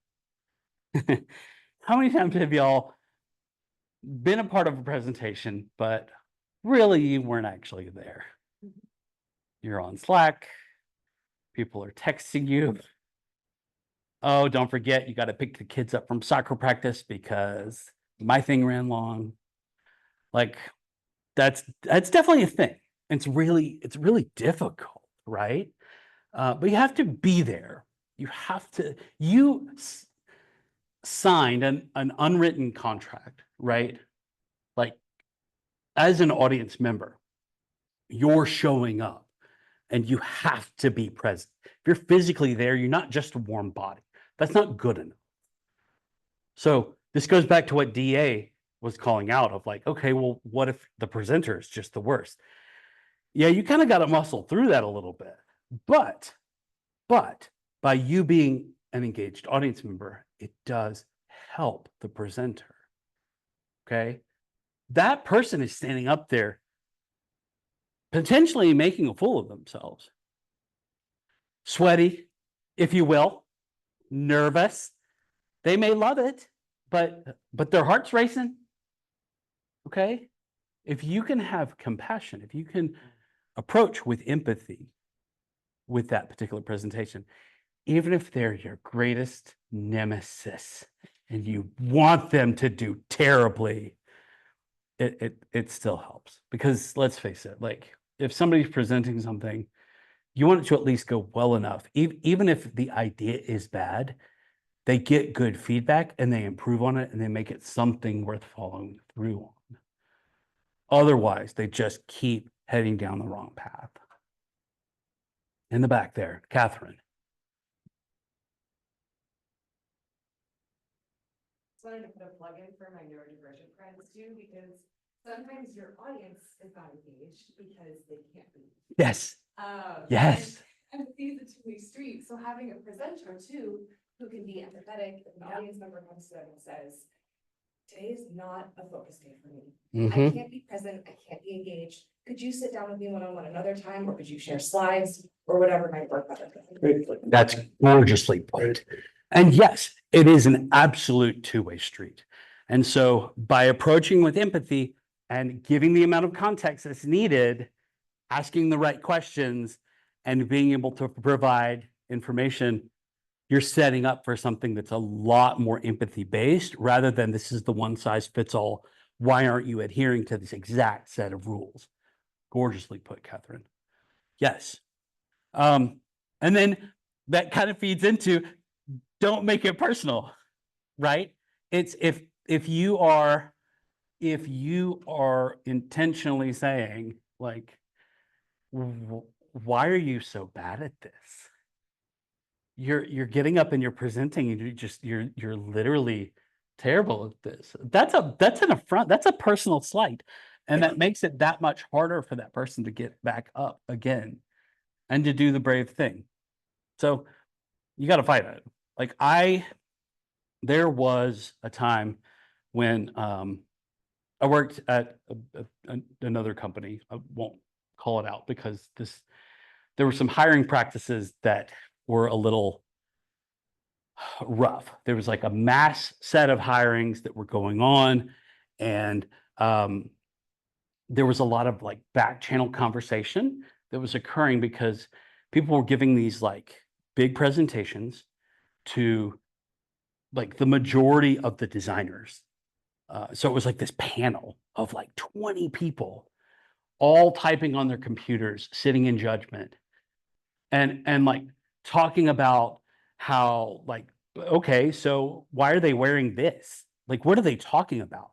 been a part of a presentation, but really you weren't actually there? You're on Slack, people are texting you. Oh, don't forget, you got to pick the kids up from soccer practice because my thing ran long. Like, that's definitely a thing. It's really difficult, right? But you have to be there. You signed an unwritten contract, right? Like, as an audience member, you're showing up and you have to be present. If you're physically there, you're not just a warm body. That's not good enough. So this goes back to what DA was calling out of, like, okay, well, what if the presenter is just the worst? Yeah, you kind of got to muscle through that a little bit. But by you being an engaged audience member, it does help the presenter. Okay? That person is standing up there potentially making a fool of themselves. Sweaty, if you will, nervous. They may love it, but their heart's racing. Okay? If you can have compassion, if you can approach with empathy with that particular presentation, even if they're your greatest nemesis and you want them to do terribly, it still helps. Because let's face it, like if somebody's presenting something, you want it to at least go well enough. Even if the idea is bad, they get good feedback and they improve on it and they make it something worth following through on. Otherwise, they just keep heading down the wrong path. In the back there, Catherine. Just wanted to put a plug in for my neurodivergent friends too, because sometimes your audience is not engaged because they can't be. Yes. Yes. Empathy is a two-way street, so having a presenter too, who can be empathetic, if an audience member comes to them and says, today is not a focus day for me. I can't be present, I can't be engaged. Could you sit down with me one-on-one another time, or could you share slides, or whatever might work better? That's gorgeously put. And yes, it is an absolute two-way street. And so by approaching with empathy and giving the amount of context that's needed, asking the right questions, and being able to provide information, you're setting up for something that's a lot more empathy-based rather than this is the one-size-fits-all. Why aren't you adhering to this exact set of rules? Gorgeously put, Catherine. Yes. And then that kind of feeds into don't make it personal, right? It's if you are intentionally saying like, why are you so bad at this? You're getting up and you're presenting and you're literally terrible at this. That's an affront. That's a personal slight. And that makes it that much harder for that person to get back up again and to do the brave thing. So you got to fight it. Like there was a time when I worked at another company. I won't call it out because there were some hiring practices that were a little rough. There was like a mass set of hirings that were going on, and there was a lot of like back channel conversation that was occurring because people were giving these like big presentations to like the majority of the designers. So it was like this panel of like 20 people all typing on their computers, sitting in judgment and like talking about how like, okay, so why are they wearing this? Like, what are they talking about?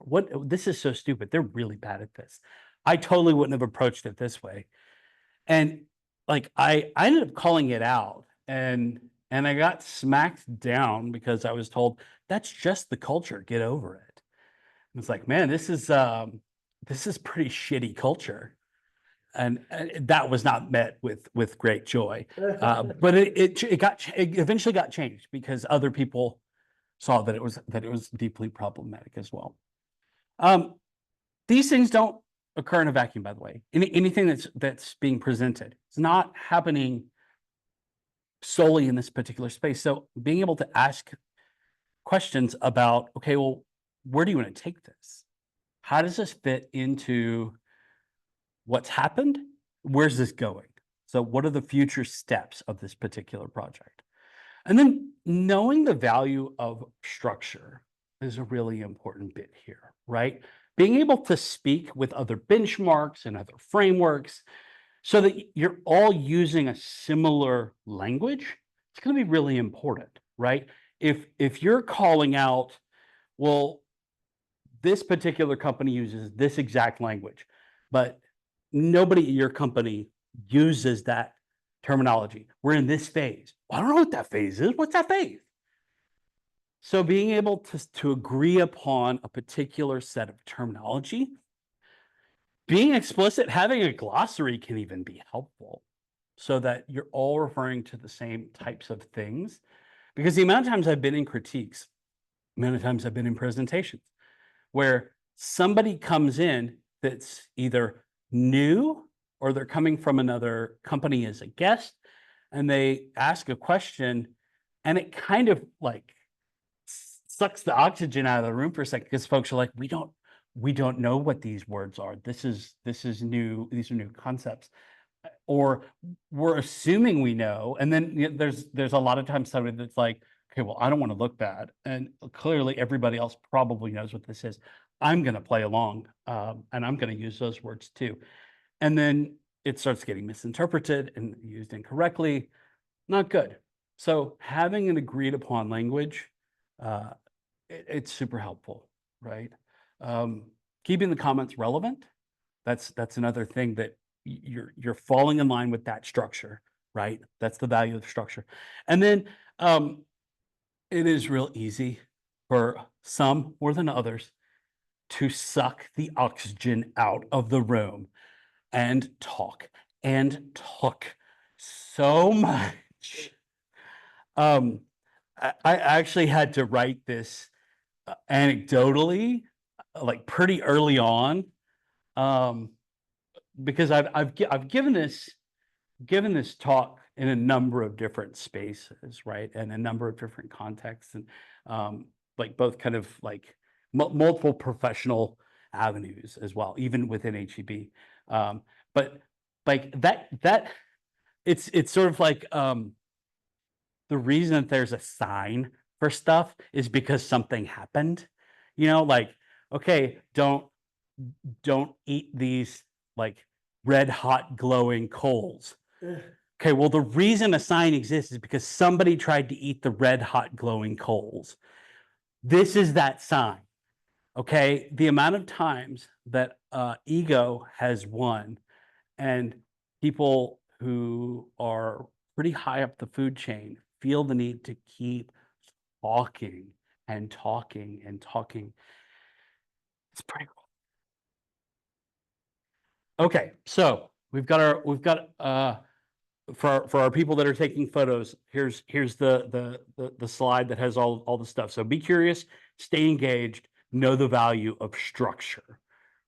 This is so stupid. They're really bad at this. I totally wouldn't have approached it this way. And like, I ended up calling it out and I got smacked down because I was told that's just the culture. Get over it. And it's like, man, this is pretty shitty culture. And that was not met with great joy. But it eventually got changed because other people saw that it was deeply problematic as well. These things don't occur in a vacuum, by the way. Anything that's being presented, it's not happening solely in this particular space. So being able to ask questions about, okay, well, where do you want to take this? How does this fit into what's happened? Where's this going? So what are the future steps of this particular project? And then knowing the value of structure is a really important bit here, right? Being able to speak with other benchmarks and other frameworks so that you're all using a similar language, it's going to be really important, right? If you're calling out, well, this particular company uses this exact language, but nobody at your company uses that terminology. We're in this phase. Well, I don't know what that phase is. What's that phase? So being able to agree upon a particular set of terminology, being explicit, having a glossary can even be helpful so that you're all referring to the same types of things. Because the amount of times I've been in critiques, the amount of times I've been in presentations, where somebody comes in that's either new or they're coming from another company as a guest, and they ask a question and it kind of like sucks the oxygen out of the room for a second because folks are like, we don't know what these words are. This is new. These are new concepts. Or we're assuming we know. And then there's a lot of times somebody that's like, okay, well, I don't want to look bad. And clearly everybody else probably knows what this is. I'm going to play along and I'm going to use those words too. And then it starts getting misinterpreted and used incorrectly. Not good. So having an agreed upon language, it's super helpful, right? Keeping the comments relevant. That's another thing that you're falling in line with that structure, right? That's the value of the structure. And then it is real easy for some more than others to suck the oxygen out of the room and talk so much. I actually had to write this anecdotally, like pretty early on, because I've given this talk in a number of different spaces, right, and a number of different contexts, and like both kind of like multiple professional avenues as well, even within HEB. But like that it's sort of like the reason that there's a sign for stuff is because something happened, like, okay, don't eat these like red hot glowing coals. Okay, well, the reason a sign exists is because somebody tried to eat the red hot glowing coals. This is that sign. Okay, the amount of times that ego has won and people who are pretty high up the food chain feel the need to keep talking and talking and talking. It's pretty cool. Okay, so we've got for our people that are taking photos, here's the slide that has all the stuff. So be curious, stay engaged, know the value of structure,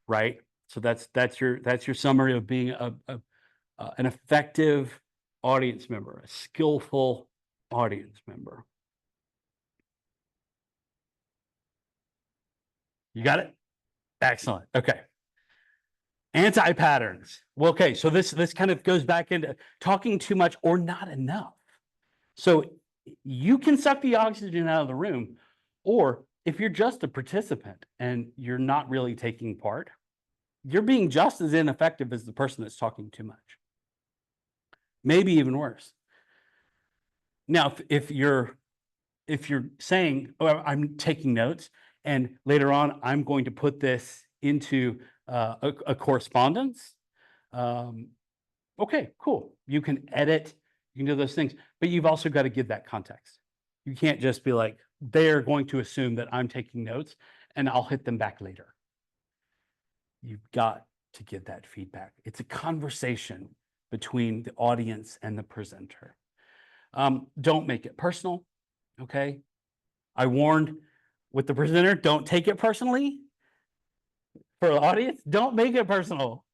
right? So that's your summary of being an effective audience member, a skillful audience member. You got it? Excellent. Okay. Anti-patterns. Well, okay, so this kind of goes back into talking too much or not enough. So you can suck the oxygen out of the room, or if you're just a participant and you're not really taking part, you're being just as ineffective as the person that's talking too much. Maybe even worse. Now, if you're saying, oh, I'm taking notes, and later on I'm going to put this into a correspondence, okay, cool. You can edit, you can do those things, but you've also got to give that context. You can't just be like, they're going to assume that I'm taking notes and I'll hit them back later. You've got to give that feedback. It's a conversation between the audience and the presenter. Don't make it personal, okay? I warned with the presenter, don't take it personally. For the audience, don't make it personal.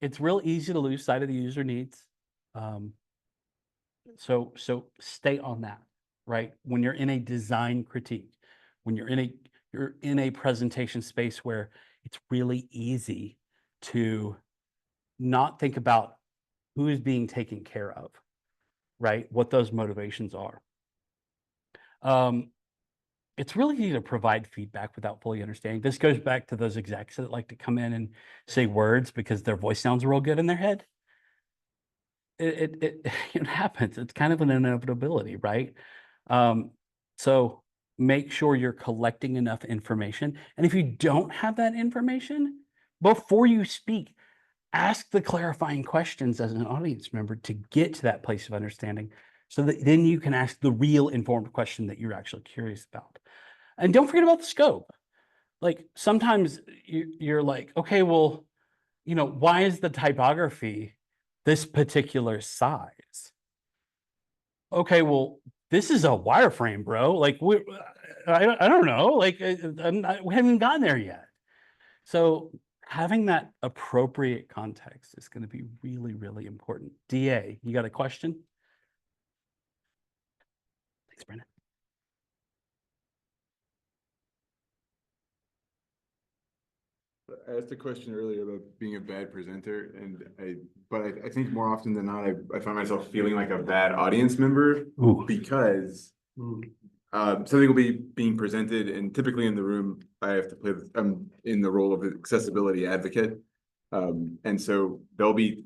It's real easy to lose sight of the user needs. So stay on that, right? When you're in a design critique, when you're in a presentation space where it's really easy to not think about who is being taken care of, right? What those motivations are. It's really easy to provide feedback without fully understanding. This goes back to those execs that like to come in and say words because their voice sounds real good in their head. It happens. It's kind of an inevitability, right? So make sure you're collecting enough information. And if you don't have that information, before you speak, ask the clarifying questions as an audience member to get to that place of understanding, so that then you can ask the real informed question that you're actually curious about. And don't forget about the scope. Like sometimes you're like, okay, well, why is the typography this particular size? Okay, well, this is a wireframe, bro. Like I don't know. Like we haven't even gotten there yet. So having that appropriate context is going to be really, really important. DA, you got a question? Thanks, Brandon. I asked a question earlier about being a bad presenter, but I think more often than not, I find myself feeling like a bad audience member Ooh. because something will be being presented, and typically in the room, I have to play, I'm in the role of accessibility advocate. And so they'll be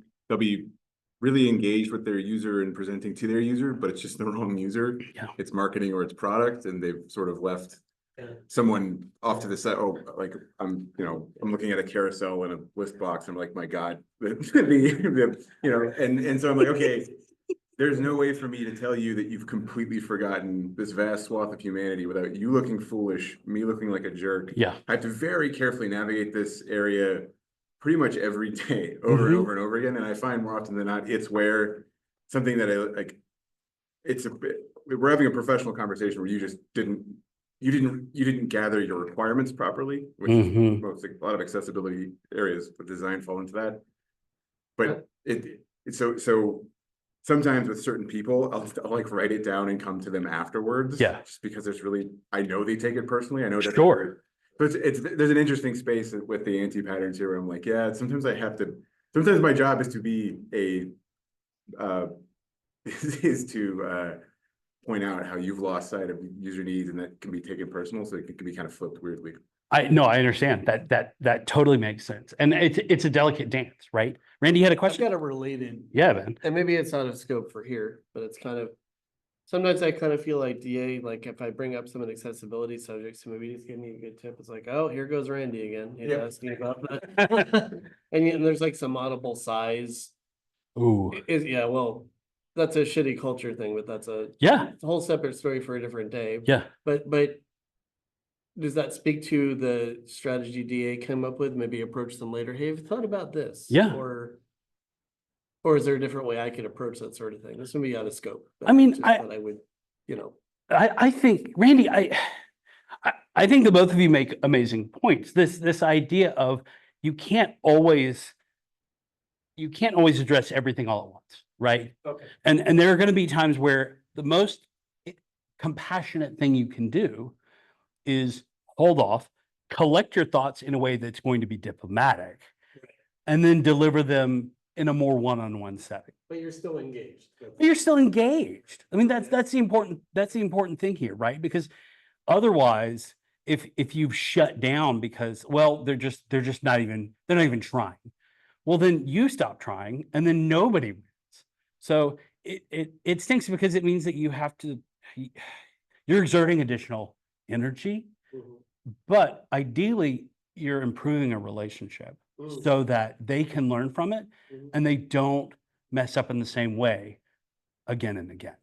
really engaged with their user and presenting to their user, but it's just the wrong user. Yeah. It's marketing or it's product, and they've sort of left Yeah. someone off to the side. Oh, like I'm looking at a carousel in a list box. I'm like, my God, and so I'm like, okay, there's no way for me to tell you that you've completely forgotten this vast swath of humanity without you looking foolish, me looking like a jerk. Yeah. I have to very carefully navigate this area pretty much every day, over and over and over again. And I find more often than not, it's where something that I like, it's a bit, we're having a professional conversation where you just didn't gather your requirements properly, which is a lot of accessibility areas of design fall into that. But so sometimes with certain people, I'll like write it down and come to them afterwards. Yeah. Just because I know they take it personally. I know that's Sure. but there's an interesting space with the anti-patterns here where I'm like, yeah, sometimes my job is to be is to point out how you've lost sight of user needs, and that can be taken personal, so it can be kind of flipped weirdly. I understand that totally makes sense. And it's a delicate dance, right? Randy, you had a I've question? got a related, Yeah, man. and maybe it's out of scope for here, but it's kind of, sometimes I kind of feel like DA, like if I bring up some of the accessibility subjects, maybe just give me a good tip. It's like, oh, here goes Randy again. He's Yep. asking about that. And there's like some audible sighs. Ooh. Yeah, well, that's a shitty culture thing, but that's a Yeah. whole separate story for a different day. Yeah. But does that speak to the strategy DA came up with? Maybe approach them later. Hey, have you thought about this? Yeah. Or is there a different way I could approach that sort of thing? This would be out of scope. but I mean, just I- thought I would, I think, Randy, I think the both of you make amazing points. This idea of you can't always address everything all at once, right? Okay. And there are going to be times where the most compassionate thing you can do is hold off, collect your thoughts in a way that's going to be diplomatic, and then deliver them in a more one-on-one setting. But you're still engaged. But you're still engaged. I mean, that's the important thing here, right? Because otherwise, if you've shut down because, well, they're not even trying. Well, then you stop trying, and then nobody wins. So it stinks because it means that you're exerting additional energy, but ideally you're improving a relationship so that they can learn from it and they don't mess up in the same way again and again.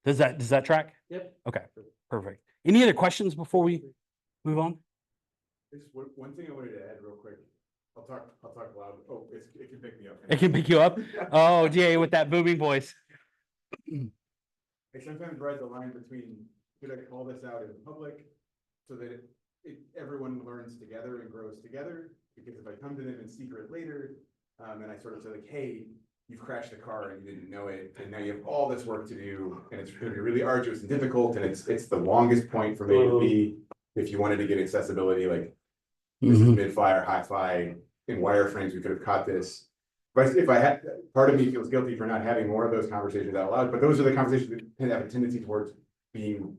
Does that track? Yep. Okay, perfect. Any other questions before we move on? Just one thing I wanted to add real quick. I'll talk loud. Oh, it can pick me up. It can pick you up. Oh, DA with that booming voice. I sometimes ride the line between, should I call this out in public so that everyone learns together and grows together? Because if I come to them in secret later, and I sort of say like, hey, you've crashed a car and you didn't know it, and now you have all this work to do, and it's going to be really arduous and difficult, and it's the longest point from A to B. If you wanted to get accessibility, like this is mid-fire, hi-fi, in wireframes, we could have caught this. But if I had, part of me feels guilty for not having more of those conversations out loud, but those are the conversations that have a tendency towards being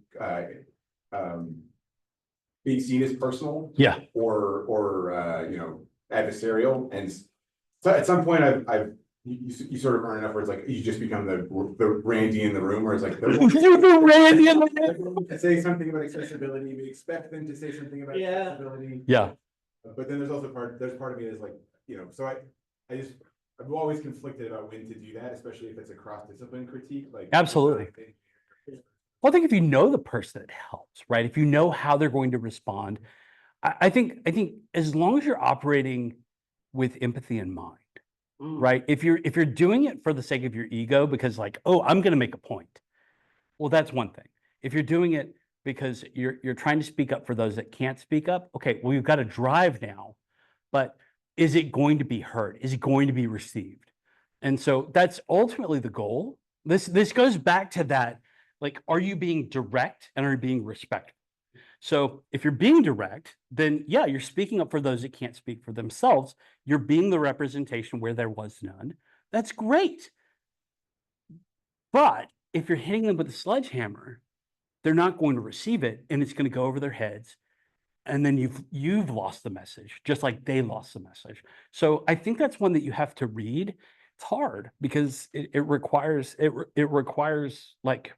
seen as personal. Yeah. Or adversarial. And so at some point you sort of earn enough where it's like you just become the Randy in the room, where it's like the Randy in the room. Say something about accessibility, we expect them to say something about accessibility. Yeah. But then there's also part of me that's like, so I'm always conflicted about when to do that, especially if it's a cross-discipline critique. Like absolutely. Well, I think if you know the person, it helps, right? If you know how they're going to respond, I think as long as you're operating with empathy in mind, right? If you're doing it for the sake of your ego, because like, oh, I'm going to make a point. Well, that's one thing. If you're doing it because you're trying to speak up for those that can't speak up, okay, well, you've got to drive now, but is it going to be heard? Is it going to be received? And so that's ultimately the goal. This goes back to that, like, are you being direct and are you being respectful? So if you're being direct, then yeah, you're speaking up for those that can't speak for themselves. You're being the representation where there was none. That's great. But if you're hitting them with a sledgehammer, they're not going to receive it and it's going to go over their heads. And then you've lost the message, just like they lost the message. So I think that's one that you have to read. It's hard because it requires like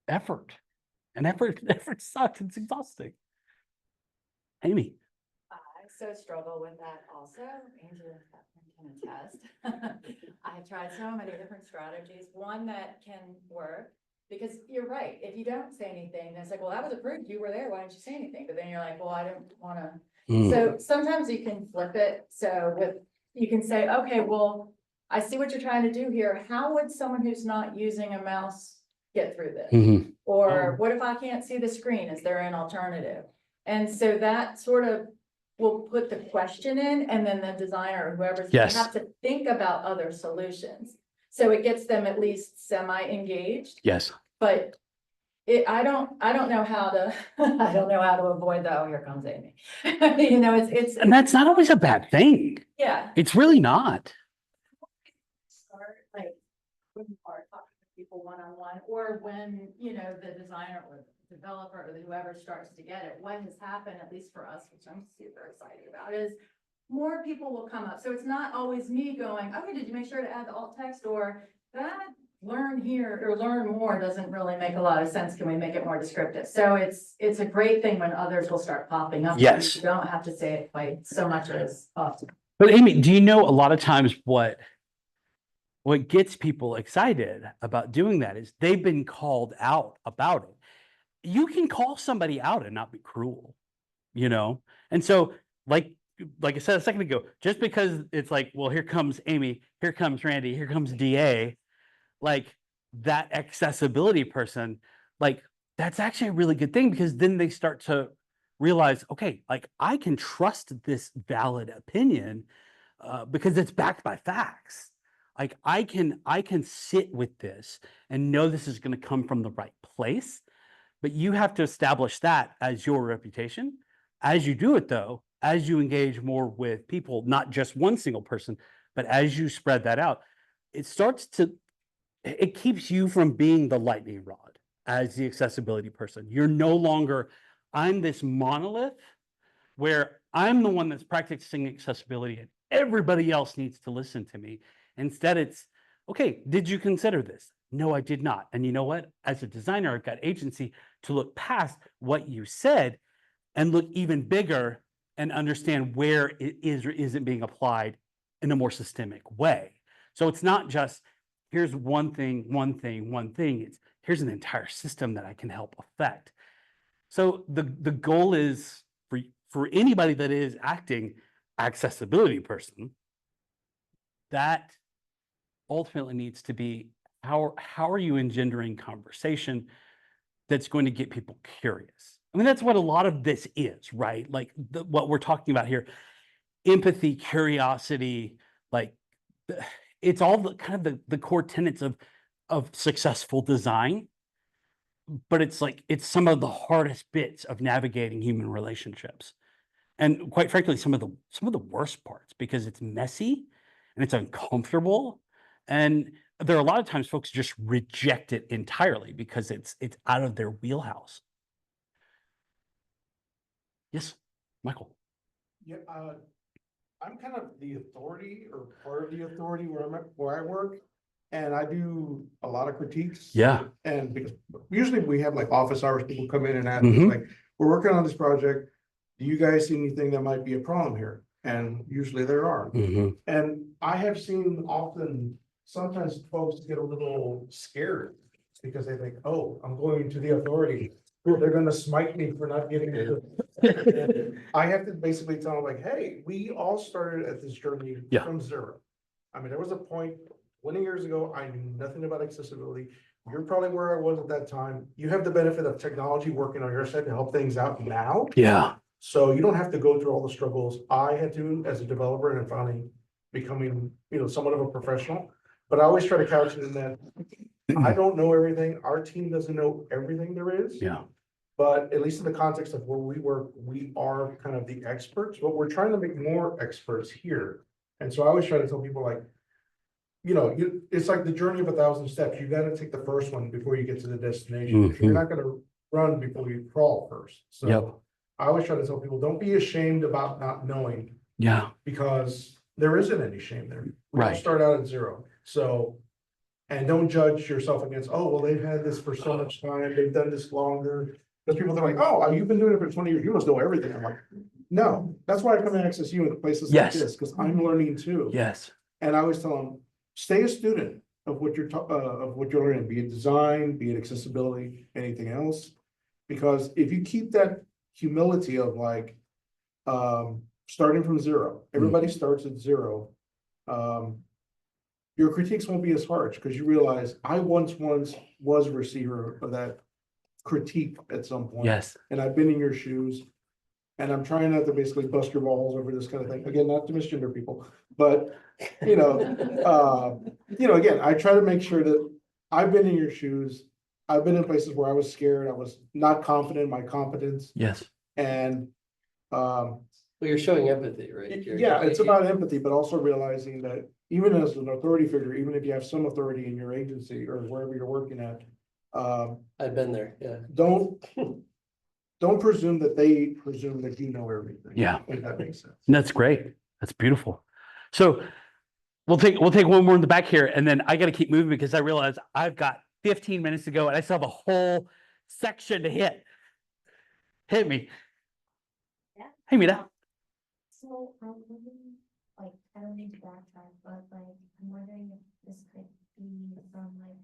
effort. And effort sucks. It's exhausting. Amy. I so struggle with that also. Angela can attest. I have tried so many different strategies. One that can work, because you're right. If you don't say anything, then it's like, well, that was approved. You were there. Why didn't you say anything? But then you're like, well, I didn't want to. So sometimes you can flip it. So you can say, okay, well, I see what you're trying to do here. How would someone who's not using a mouse get through this? Or what if I can't see the screen? Is there an alternative? And so that sort of will put the question in, and then the designer or whoever's gonna Yes. have to think about other solutions. So it gets them at least semi-engaged, Yes. but I don't know how to, I don't know how to avoid that. Oh, here comes Amy. You know, it's. And that's not always a bad thing. Yeah. It's really not. Start like when you are talking to people one-on-one, or when, you know, the designer or the developer or whoever starts to get it. What has happened, at least for us, which I'm super excited about, is more people will come up. So it's not always me going, okay, did you make sure to add the alt text, or that learn here or learn more doesn't really make a lot of sense. Can we make it more descriptive? So it's a great thing when others will start popping up. Yes. You don't have to say it quite so much as often. But Amy, do you know a lot of times what gets people excited about doing that is they've been called out about it. You can call somebody out and not be cruel, you know? And so like I said a second ago, just because it's like, well, here comes Amy, here comes Randy, here comes DA, like that accessibility person, like that's actually a really good thing, because then they start to realize, okay, like I can trust this valid opinion because it's backed by facts. Like I can sit with this and know this is going to come from the right place. But you have to establish that as your reputation. As you do it, though, as you engage more with people, not just one single person, but as you spread that out, it keeps you from being the lightning rod as the accessibility person. You're no longer, I'm this monolith where I'm the one that's practicing accessibility and everybody else needs to listen to me. Instead, it's, okay, did you consider this? No, I did not. And you know what? As a designer, I've got agency to look past what you said and look even bigger and understand where it is or isn't being applied in a more systemic way. So it's not just, here's one thing. It's, here's an entire system that I can help affect. So the goal is for anybody that is acting accessibility person, that ultimately needs to be, how are you engendering conversation that's going to get people curious? I mean, that's what a lot of this is, right? Like what we're talking about here, empathy, curiosity, like it's all the kind of the core tenets of successful design. But it's like, it's some of the hardest bits of navigating human relationships. And quite frankly, some of the worst parts, because it's messy and it's uncomfortable. And there are a lot of times folks just reject it entirely because it's out of their wheelhouse. Yes, Michael. Yeah, I'm kind of the authority or part of the authority where I work. And I do a lot of critiques. Yeah. And because usually we have like office hours, people come in and ask, Mhm. like, we're working on this project. Do you guys see anything that might be a problem here? And usually there are. Mhm. And I have seen sometimes folks get a little scared because they think, oh, I'm going to the authority. They're gonna smite me for not getting it. I have to basically tell them like, hey, we all started at this journey Yeah. from zero. I mean, there was a point 20 years ago, I knew nothing about accessibility. You're probably where I was at that time. You have the benefit of technology working on your side to help things out now. Yeah. So you don't have to go through all the struggles I had to as a developer and finally becoming, somewhat of a professional. But I always try to couch it in that I don't know everything. Our team doesn't know everything there is. Yeah. But at least in the context of where we work, we are kind of the experts, but we're trying to make more experts here. And so I always try to tell people like, it's like the journey of 1,000 steps. You gotta take the first one before you get to the destination. You're not gonna run before you crawl first. Yep. So I always try to tell people, don't be ashamed about not knowing, Yeah. because there isn't any shame there. We all Right. start out at zero. So, and don't judge yourself against, oh, well, they've had this for so much time, they've done this longer. Because people are like, oh, you've been doing it for 20 years, you must know everything. I'm like, no, that's why I come and access you in places like Yes. this, because I'm learning too. Yes. And I always tell them, stay a student of what you're learning, be it design, be it accessibility, anything else. Because if you keep that humility of like, starting from zero, everybody starts at zero. Your critiques won't be as harsh because you realize I once was a receiver of that critique at some point. Yes. And I've been in your shoes. And I'm trying not to basically bust your balls over this kind of thing. Again, not to misgender people, but again, I try to make sure that I've been in your shoes. I've been in places where I was scared. I was not confident in my competence. Yes. And Well, you're showing empathy, right? yeah, it's about empathy, but also realizing that even as an authority figure, even if you have some authority in your agency or wherever you're working at, I've been there, yeah. don't presume that they presume that you know everything. Yeah. If that makes sense. That's great. That's beautiful. So we'll take one more in the back here, and then I got to keep moving because I realize I've got 15 minutes to go and I still have a whole section to hit. Hit me. Yeah. Hey, Mita. So I'm wondering, like, I don't need to backtrack, but like, I'm wondering if this could be from like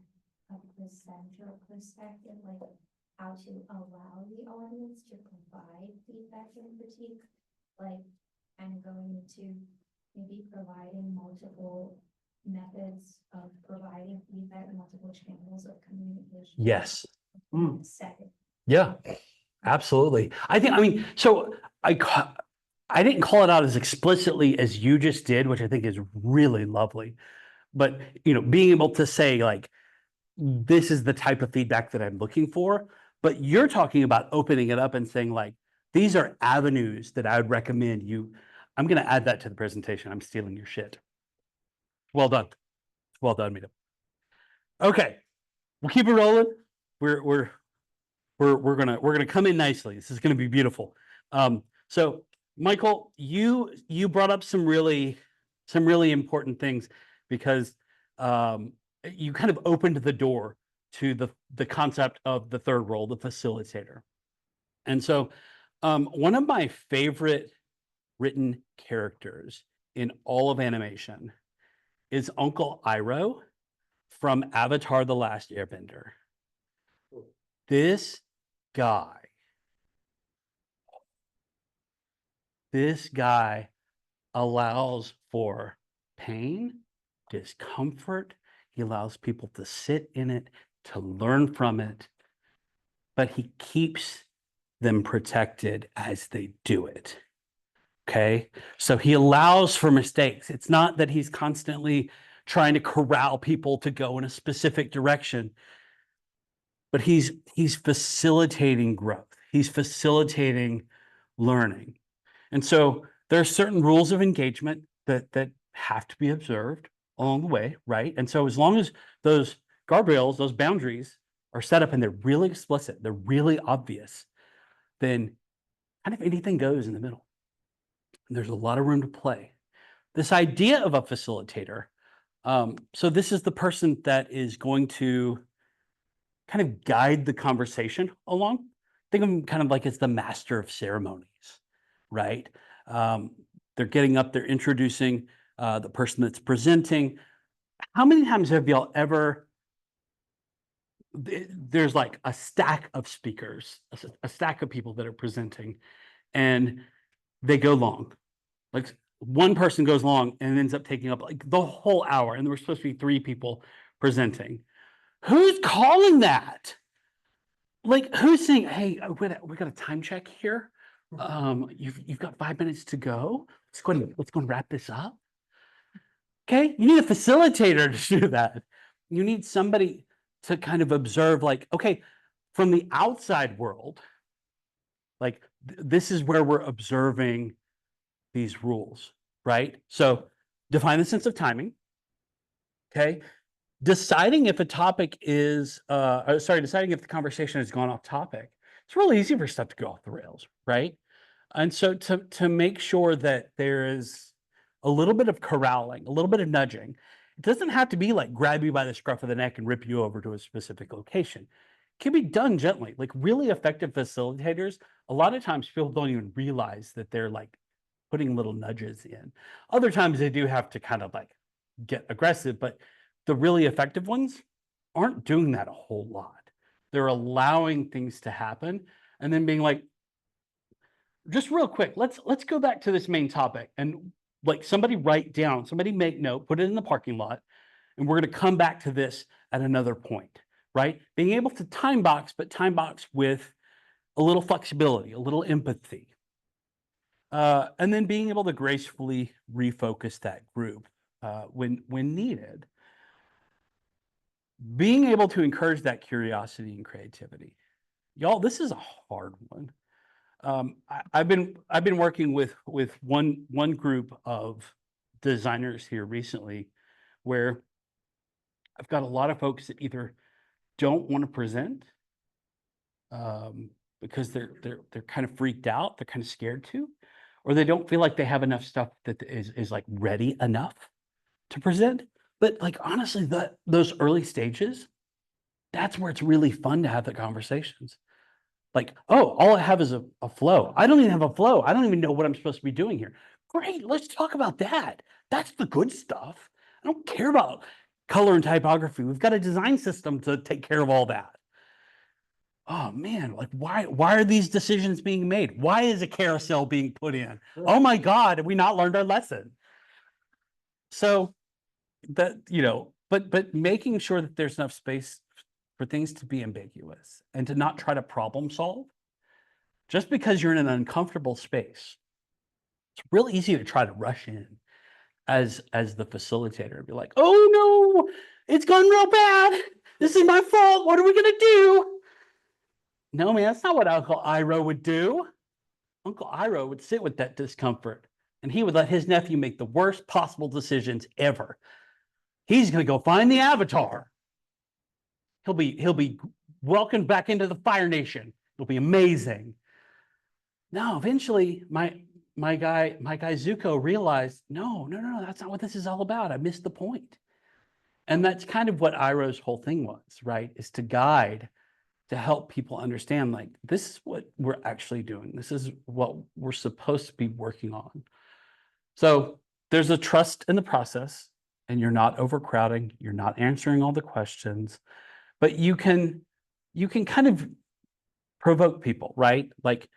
a presenter perspective, like how to allow the audience to provide feedback and critique, like, and going into maybe providing multiple methods of providing feedback, multiple channels of communication. Yes. Second. Yeah, absolutely. I mean, so I didn't call it out as explicitly as you just did, which I think is really lovely. But, being able to say like, this is the type of feedback that I'm looking for, but you're talking about opening it up and saying like, these are avenues that I would recommend you. I'm going to add that to the presentation. I'm stealing your shit. Well done. Well done, Mita. Okay, we'll keep it rolling. We're gonna come in nicely. This is gonna be beautiful. So Michael, you brought up some really important things because you kind of opened the door to the concept of the third role, the facilitator. And so one of my favorite written characters in all of animation is Uncle Iroh from Avatar: The Last Airbender. This guy allows for pain, discomfort. He allows people to sit in it, to learn from it, but he keeps them protected as they do it. Okay, so he allows for mistakes. It's not that he's constantly trying to corral people to go in a specific direction, but he's facilitating growth. He's facilitating learning. And so there are certain rules of engagement that have to be observed along the way, right? And so as long as those guardrails, those boundaries are set up and they're really explicit, they're really obvious, then kind of anything goes in the middle. And there's a lot of room to play. This idea of a facilitator, so this is the person that is going to kind of guide the conversation along. Think of them kind of like it's the master of ceremonies, right? They're getting up, they're introducing the person that's presenting. How many times have y'all ever, there's like a stack of speakers, a stack of people that are presenting, and they go long. Like one person goes long and ends up taking up like the whole hour, and there were supposed to be 3 people presenting. Who's calling that? Like, who's saying, hey, we got a time check here, You've got 5 minutes to go. Let's go and wrap this up. Okay, you need a facilitator to do that. You need somebody to kind of observe, like, okay, from the outside world, like this is where we're observing these rules, right? So define the sense of timing. Okay. Deciding if a topic is, deciding if the conversation has gone off topic. It's really easy for stuff to go off the rails, right? And so to make sure that there is a little bit of corralling, a little bit of nudging, it doesn't have to be like grab you by the scruff of the neck and rip you over to a specific location. It can be done gently. Like really effective facilitators, a lot of times people don't even realize that they're like putting little nudges in. Other times they do have to kind of like get aggressive, but the really effective ones aren't doing that a whole lot. They're allowing things to happen and then being like, just real quick, let's go back to this main topic and like somebody make note, put it in the parking lot, and we're going to come back to this at another point, right? Being able to time box, but time box with a little flexibility, a little empathy. And then being able to gracefully refocus that group when needed. Being able to encourage that curiosity and creativity. Y'all, this is a hard one. I've been working with one group of designers here recently where I've got a lot of folks that either don't want to present because they're kind of freaked out, they're kind of scared to, or they don't feel like they have enough stuff that is like ready enough to present. But like honestly, those early stages, that's where it's really fun to have the conversations. Like, oh, all I have is a flow. I don't even have a flow. I don't even know what I'm supposed to be doing here. Great, let's talk about that. That's the good stuff. I don't care about color and typography. We've got a design system to take care of all that. Oh man, like why are these decisions being made? Why is a carousel being put in? Oh my God, have we not learned our lesson? So that, but making sure that there's enough space for things to be ambiguous and to not try to problem solve. Just because you're in an uncomfortable space, it's really easy to try to rush in as the facilitator and be like, oh no, it's gone real bad. This is my fault. What are we gonna do? No, man, that's not what Uncle Iro would do. Uncle Iro would sit with that discomfort and he would let his nephew make the worst possible decisions ever. He's gonna go find the avatar. He'll be welcomed back into the Fire Nation. It'll be amazing. No, eventually my guy Zuko realized, no, that's not what this is all about. I missed the point. And that's kind of what Iroh's whole thing was, right? Is to guide, to help people understand, like, this is what we're actually doing. This is what we're supposed to be working on. So there's a trust in the process, and you're not overcrowding, you're not answering all the questions, but you can kind of provoke people, right? Like,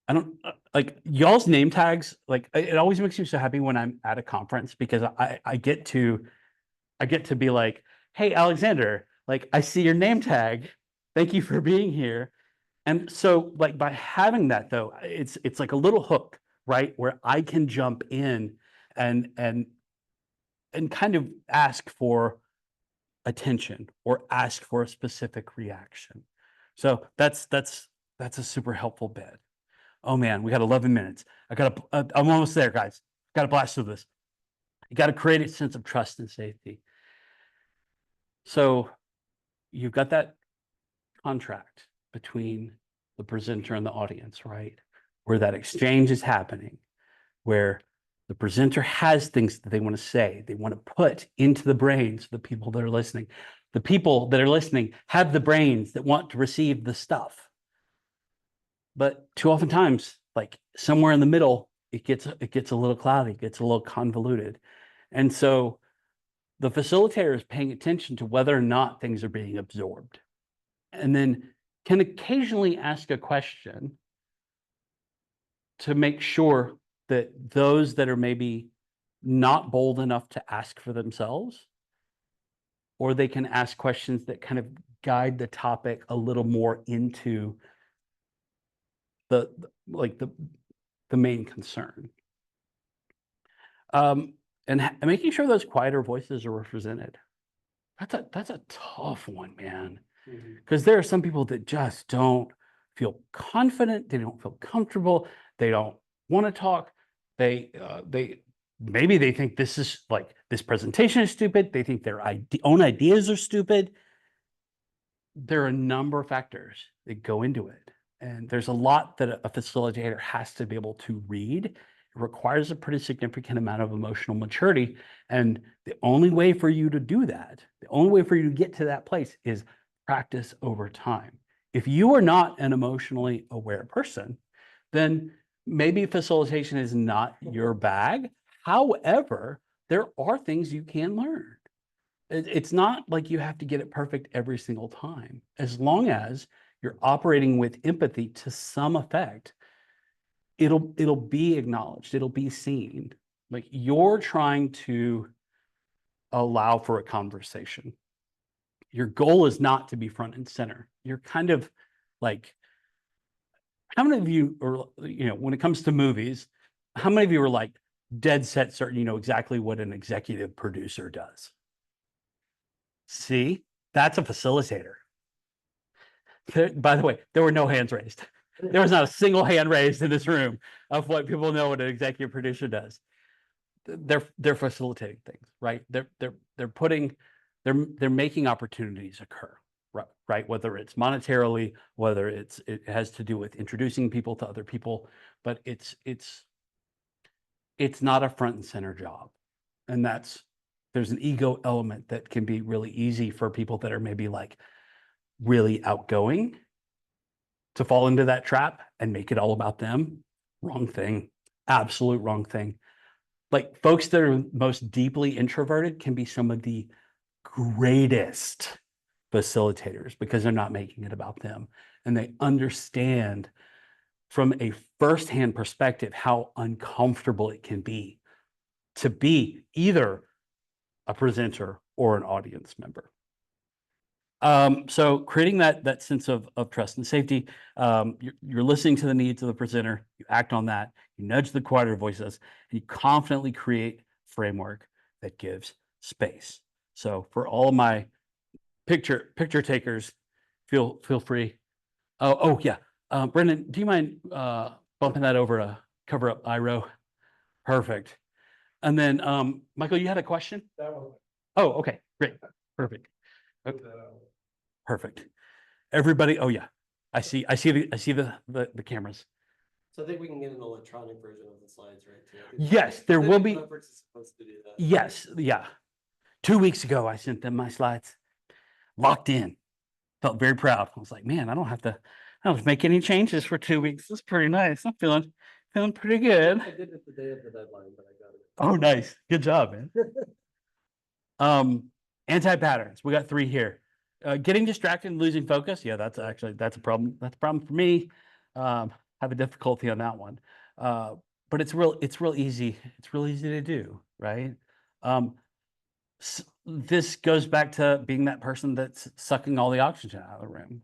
I don't like y'all's name tags. Like it always makes me so happy when I'm at a conference because I get to be like, hey, Alexander, like I see your name tag. Thank you for being here. And so like by having that though, it's like a little hook, right? Where I can jump in and kind of ask for attention or ask for a specific reaction. So that's a super helpful bit. Oh man, we got 11 minutes. I'm almost there, guys. Got to blast through this. You got to create a sense of trust and safety. So you've got that contract between the presenter and the audience, right? Where that exchange is happening, where the presenter has things that they want to say, they want to put into the brains of the people that are listening. The people that are listening have the brains that want to receive the stuff. But too often times, like somewhere in the middle, it gets a little cloudy, it gets a little convoluted. And so the facilitator is paying attention to whether or not things are being absorbed. And then can occasionally ask a question to make sure that those that are maybe not bold enough to ask for themselves, or they can ask questions that kind of guide the topic a little more into the main concern. And making sure those quieter voices are represented. That's a tough one, man. Because there are some people that just don't feel confident, they don't feel comfortable, they don't want to talk, they maybe they think this presentation is stupid, they think their own ideas are stupid. There are a number of factors that go into it, and there's a lot that a facilitator has to be able to read. It requires a pretty significant amount of emotional maturity, and the only way for you to do that, the only way for you to get to that place is practice over time. If you are not an emotionally aware person, then maybe facilitation is not your bag. However, there are things you can learn. It's not like you have to get it perfect every single time. As long as you're operating with empathy to some effect, it'll be acknowledged, it'll be seen. Like you're trying to allow for a conversation. Your goal is not to be front and center. You're kind of like, how many of you are, when it comes to movies, how many of you are like dead set certain you know exactly what an executive producer does? See, that's a facilitator. By the way, there were no hands raised. There was not a single hand raised in this room of what people know what an executive producer does. They're facilitating things, right? They're making opportunities occur, right? Whether it's monetarily, whether it has to do with introducing people to other people, but it's not a front and center job. And there's an ego element that can be really easy for people that are maybe like really outgoing to fall into that trap and make it all about them. Wrong thing, absolute wrong thing. Like folks that are most deeply introverted can be some of the greatest facilitators because they're not making it about them. And they understand from a firsthand perspective how uncomfortable it can be to be either a presenter or an audience member. So creating that sense of trust and safety, you're listening to the needs of the presenter, you act on that, you nudge the quieter voices, and you confidently create framework that gives space. So for all my picture takers, feel free. Oh yeah, Brendan, do you mind bumping that over to cover up IRO? Perfect. And then Michael, you had a question? Oh, okay, great, perfect. Okay. Perfect. Everybody, oh yeah, I see the cameras. So I think we can get an electronic version of the slides, right? Too. Yes, there will be. Conference is supposed to do that. Yes, yeah. 2 weeks ago, I sent them my slides, locked in. Felt very proud. I was like, man, I don't have to make any changes for 2 weeks. That's pretty nice. I'm feeling pretty good. I did it the day of the deadline, but I got it. Oh, nice. Good job, man. Anti-patterns. We got 3 here. Getting distracted and losing focus. Yeah, that's a problem. That's a problem for me. Have a difficulty on that one. But it's real easy. It's real easy to do, right? This goes back to being that person that's sucking all the oxygen out of the room.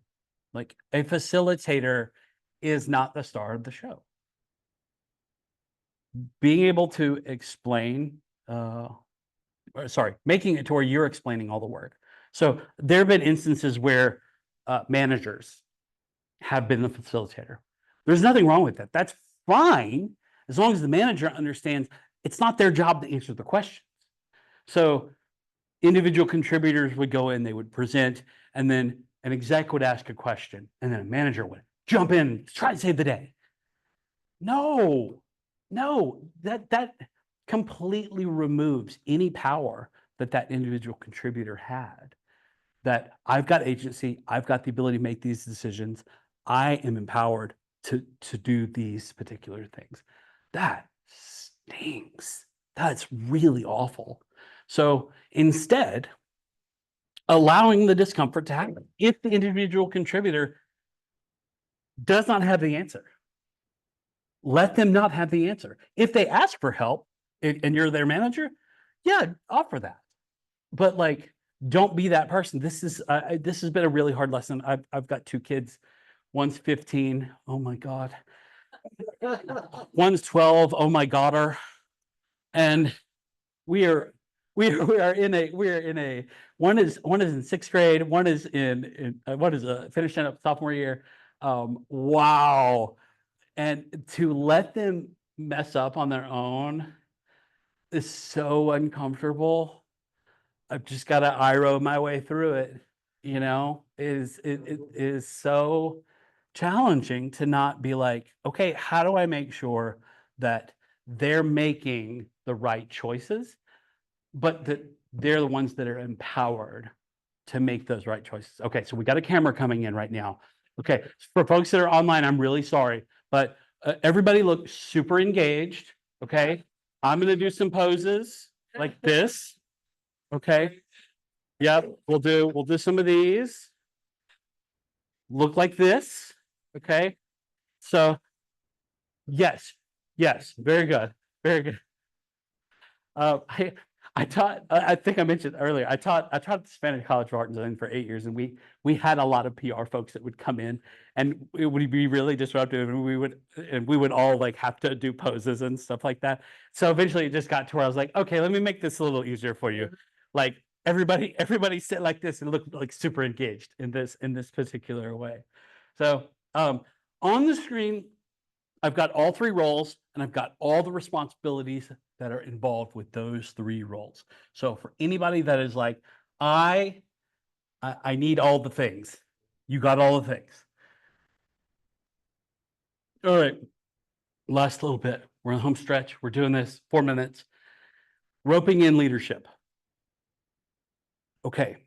Like a facilitator is not the star of the show. Being able to explain, making it to where you're explaining all the work. So there have been instances where managers have been the facilitator. There's nothing wrong with that. That's fine, as long as the manager understands it's not their job to answer the questions. So individual contributors would go in, they would present, and then an exec would ask a question, and then a manager would jump in, try to save the day. No, that completely removes any power that individual contributor had. That I've got agency, I've got the ability to make these decisions, I am empowered to do these particular things. That stinks. That's really awful. So instead, allowing the discomfort to happen. If the individual contributor does not have the answer, let them not have the answer. If they ask for help and you're their manager, yeah, offer that. But like, don't be that person. This has been a really hard lesson. I've got 2 kids One's 15. Oh my God. One's 12. Oh my God. And we are one is in sixth grade, one is finishing up sophomore year. Wow. And to let them mess up on their own is so uncomfortable. I've just got to IRO my way through it, it is so challenging to not be like, okay, how do I make sure that they're making the right choices, but that they're the ones that are empowered to make those right choices. Okay, so we got a camera coming in right now. Okay, for folks that are online, I'm really sorry, but everybody looks super engaged. Okay, I'm going to do some poses like this. Okay. Yep, we'll do some of these. Look like this. Okay. So yes, very good. Very good. I think I mentioned earlier, I taught the Spanish College of Art and Design for 8 years, and we had a lot of PR folks that would come in, and it would be really disruptive, and we would all like have to do poses and stuff like that. So eventually it just got to where I was like, okay, let me make this a little easier for you. Like everybody sit like this and look like super engaged in this particular way. So on the screen, I've got all 3 roles, and I've got all the responsibilities that are involved with those 3 roles. So for anybody that is like, I need all the things, you got all the things. All right, last little bit. We're on the home stretch. We're doing this 4 minutes. Roping in leadership. Okay.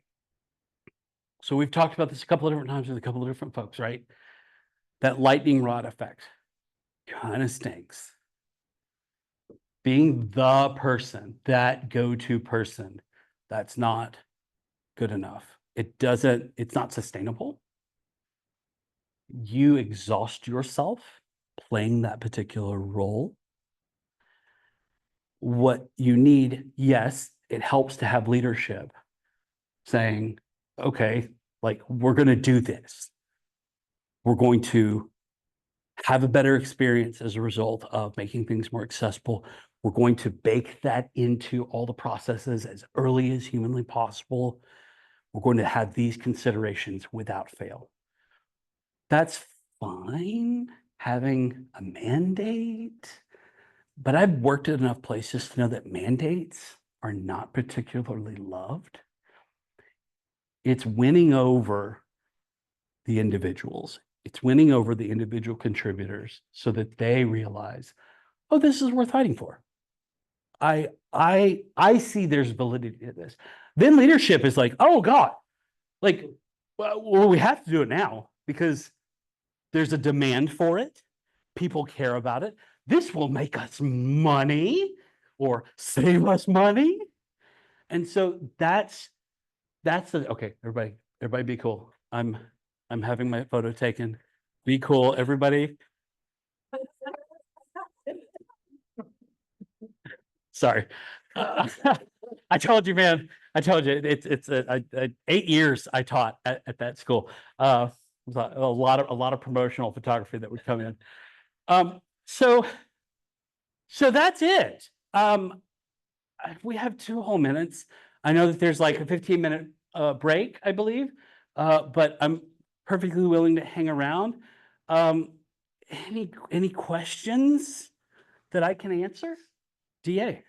So we've talked about this a couple of different times with a couple of different folks, right? That lightning rod effect kind of stinks. Being the person, that go-to person, that's not good enough. It's not sustainable. You exhaust yourself playing that particular role. What you need, yes, it helps to have leadership saying, okay, like we're going to do this. We're going to have a better experience as a result of making things more accessible. We're going to bake that into all the processes as early as humanly possible. We're going to have these considerations without fail. That's fine, having a mandate, but I've worked at enough places to know that mandates are not particularly loved. It's winning over the individuals. It's winning over the individual contributors so that they realize, oh, this is worth fighting for. I see there's validity to this. Then leadership is like, oh God, like, well, we have to do it now because there's a demand for it. People care about it. This will make us money or save us money. And so that's okay, everybody be cool. I'm having my photo taken. Be cool, everybody. Sorry. I told you, man. I told you it's 8 years I taught at that school. A lot of promotional photography that would come in. So that's it. We have 2 whole minutes. I know that there's like a 15-minute break, I believe, but I'm perfectly willing to hang around. Any questions that I can answer? DA.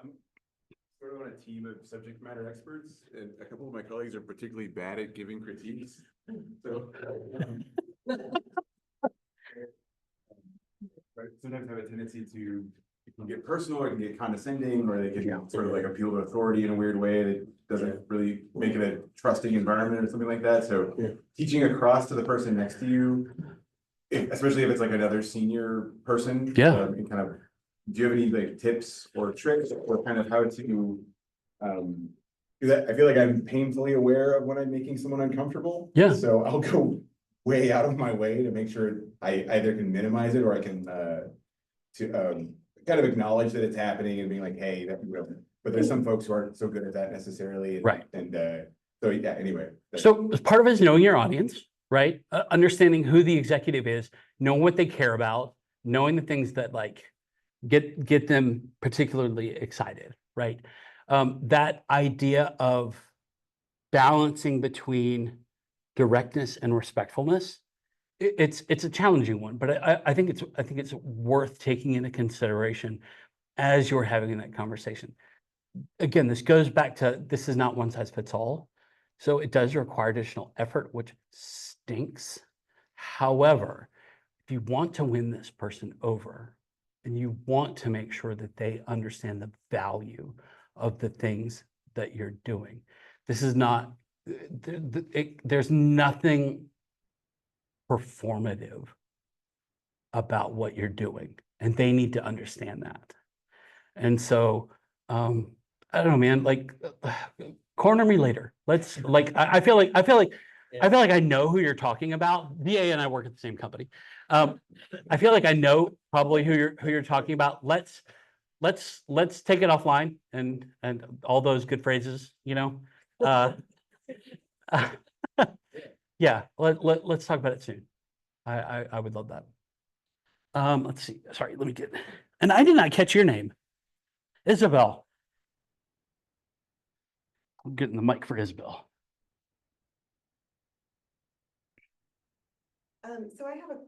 I'm sort of on a team of subject matter experts, and a couple of my colleagues are particularly bad at giving critiques. So right, sometimes have a tendency to get personal, or can get condescending, or they can sort of like appeal to authority in a weird way that doesn't really make it a trusting environment or something like that. So teaching across to the person next to you, especially if it's like another senior person, and kind of, do you have any like tips or tricks or kind of how to, because I feel like I'm painfully aware of when I'm making someone uncomfortable. Yeah. So I'll go way out of my way to make sure I either can minimize it or I can kind of acknowledge that it's happening and being like, hey, that will. But there's some folks who aren't so good at that necessarily. Right. And so yeah, anyway. So part of it is knowing your audience. right? Understanding who the executive is, knowing what they care about, knowing the things that like get them particularly excited, right? That idea of balancing between directness and respectfulness, it's a challenging one, but I think it's worth taking into consideration as you're having that conversation. Again, this goes back to, this is not one size fits all. So it does require additional effort, which stinks. However, if you want to win this person over and you want to make sure that they understand the value of the things that you're doing, this is not, there's nothing performative about what you're doing, and they need to understand that. And so, I don't know, man, like corner me later. Let's like, I feel like I know who you're talking about. VA and I work at the same company. I feel like I know probably who you're talking about. Let's take it offline and all those good phrases, you know. Yeah, let's talk about it soon. I would love that. Let's see. Sorry, let me get. And I did not catch your name, Isabel. I'm getting the mic for Isabel. So I have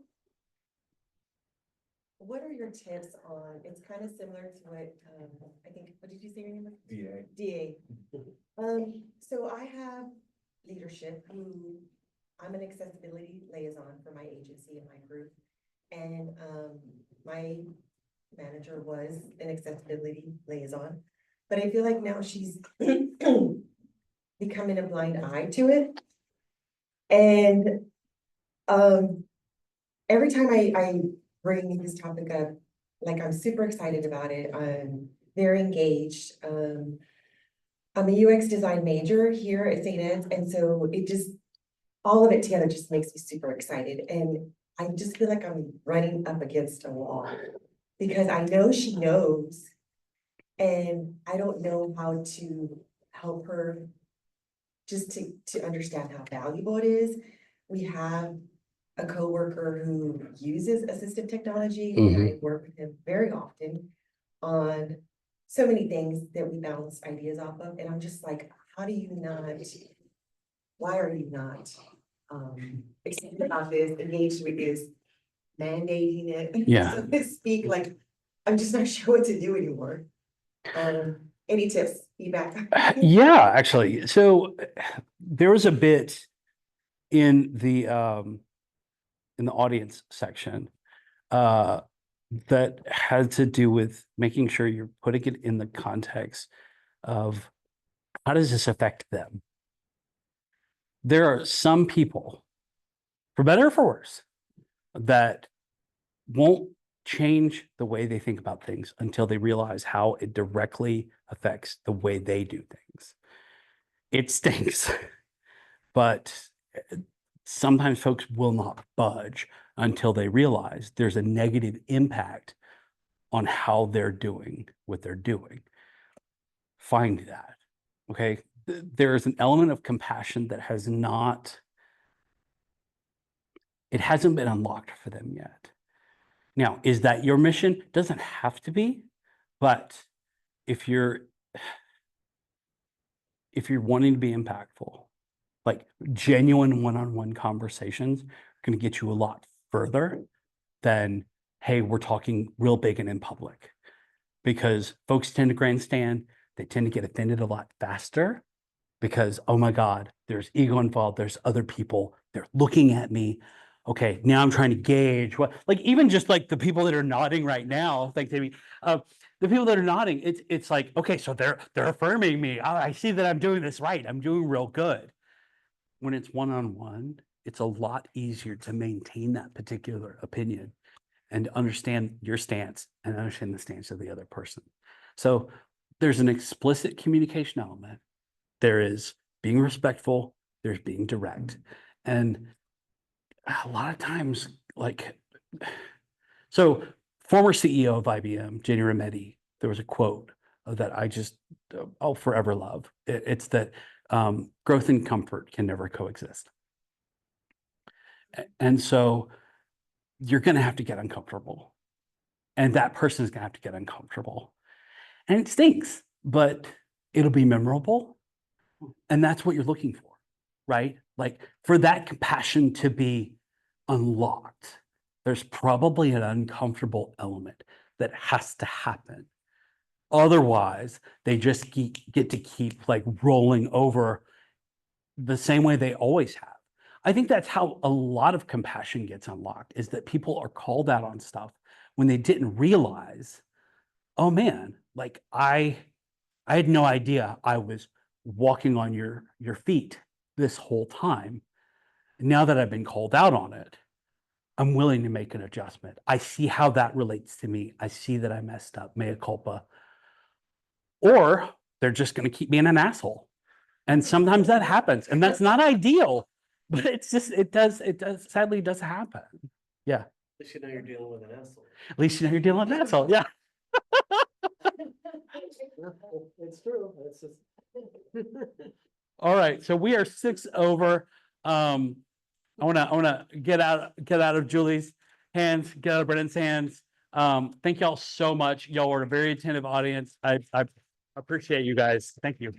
what are your tips on, it's kind of similar to what, I think, what did you say your name was? DA. DA. So I have leadership who, I'm an accessibility liaison for my agency and my group. And, my manager was an accessibility liaison, but I feel like now she's becoming a blind eye to it. And, every time I bring this topic up, like I'm super excited about it. I'm very engaged. I'm a UX design major here at St. Ed's, and so it just, all of it together just makes me super excited. And I just feel like I'm running up against a wall because I know she knows, and I don't know how to help her just to understand how valuable it is. We have a coworker who uses assistive technology, and I work with him very often on so many things that we bounce ideas off of. And I'm just like, how do you not, why are you not excited about this, engaged with this, mandating it? Yeah. So to speak, like, I'm just not sure what to do anymore. Any tips, feedback? Yeah, actually. So there was a bit in the audience section that had to do with making sure you're putting it in the context of how does this affect them? There are some people, for better or for worse, that won't change the way they think about things until they realize how it directly affects the way they do things. It stinks, but sometimes folks will not budge until they realize there's a negative impact on how they're doing what they're doing. Find that, okay? There is an element of compassion that it hasn't been unlocked for them yet. Now, is that your mission? Doesn't have to be, but if you're wanting to be impactful, like genuine one-on-one conversations are going to get you a lot further than, hey, we're talking real big and in public. Because folks tend to grandstand, they tend to get offended a lot faster because, oh my God, there's ego involved, there's other people, they're looking at me. Okay, now I'm trying to gauge what, like even just like the people that are nodding right now, thanks Amy, the people that are nodding, it's like, okay, so they're affirming me. Oh, I see that I'm doing this right. I'm doing real good. When it's one-on-one, it's a lot easier to maintain that particular opinion and understand your stance and understand the stance of the other person. So there's an explicit communication element. There is being respectful, there's being direct. And a lot of times, like, so former CEO of IBM, Jenny Remedi, there was a quote that I'll forever love. It's that growth and comfort can never coexist. And so you're going to have to get uncomfortable. And that person is going to have to get uncomfortable. And it stinks, but it'll be memorable. And that's what you're looking for, right? Like for that compassion to be unlocked, there's probably an uncomfortable element that has to happen. Otherwise, they just get to keep like rolling over the same way they always have. I think that's how a lot of compassion gets unlocked, is that people are called out on stuff when they didn't realize, oh man, like I had no idea I was walking on your feet this whole time. Now that I've been called out on it, I'm willing to make an adjustment. I see how that relates to me. I see that I messed up, mea culpa. Or they're just going to keep being an asshole. And sometimes that happens. And that's not ideal, but it's just, it does, sadly does happen. Yeah. At least you know you're dealing with an asshole. At least you know you're dealing with an asshole. Yeah. It's true. It's just. All right. So we are 6 over. I wanna get out of Julie's hands, get out of Brennan's hands. Thank y'all so much. Y'all were a very attentive audience. I appreciate you guys. Thank you.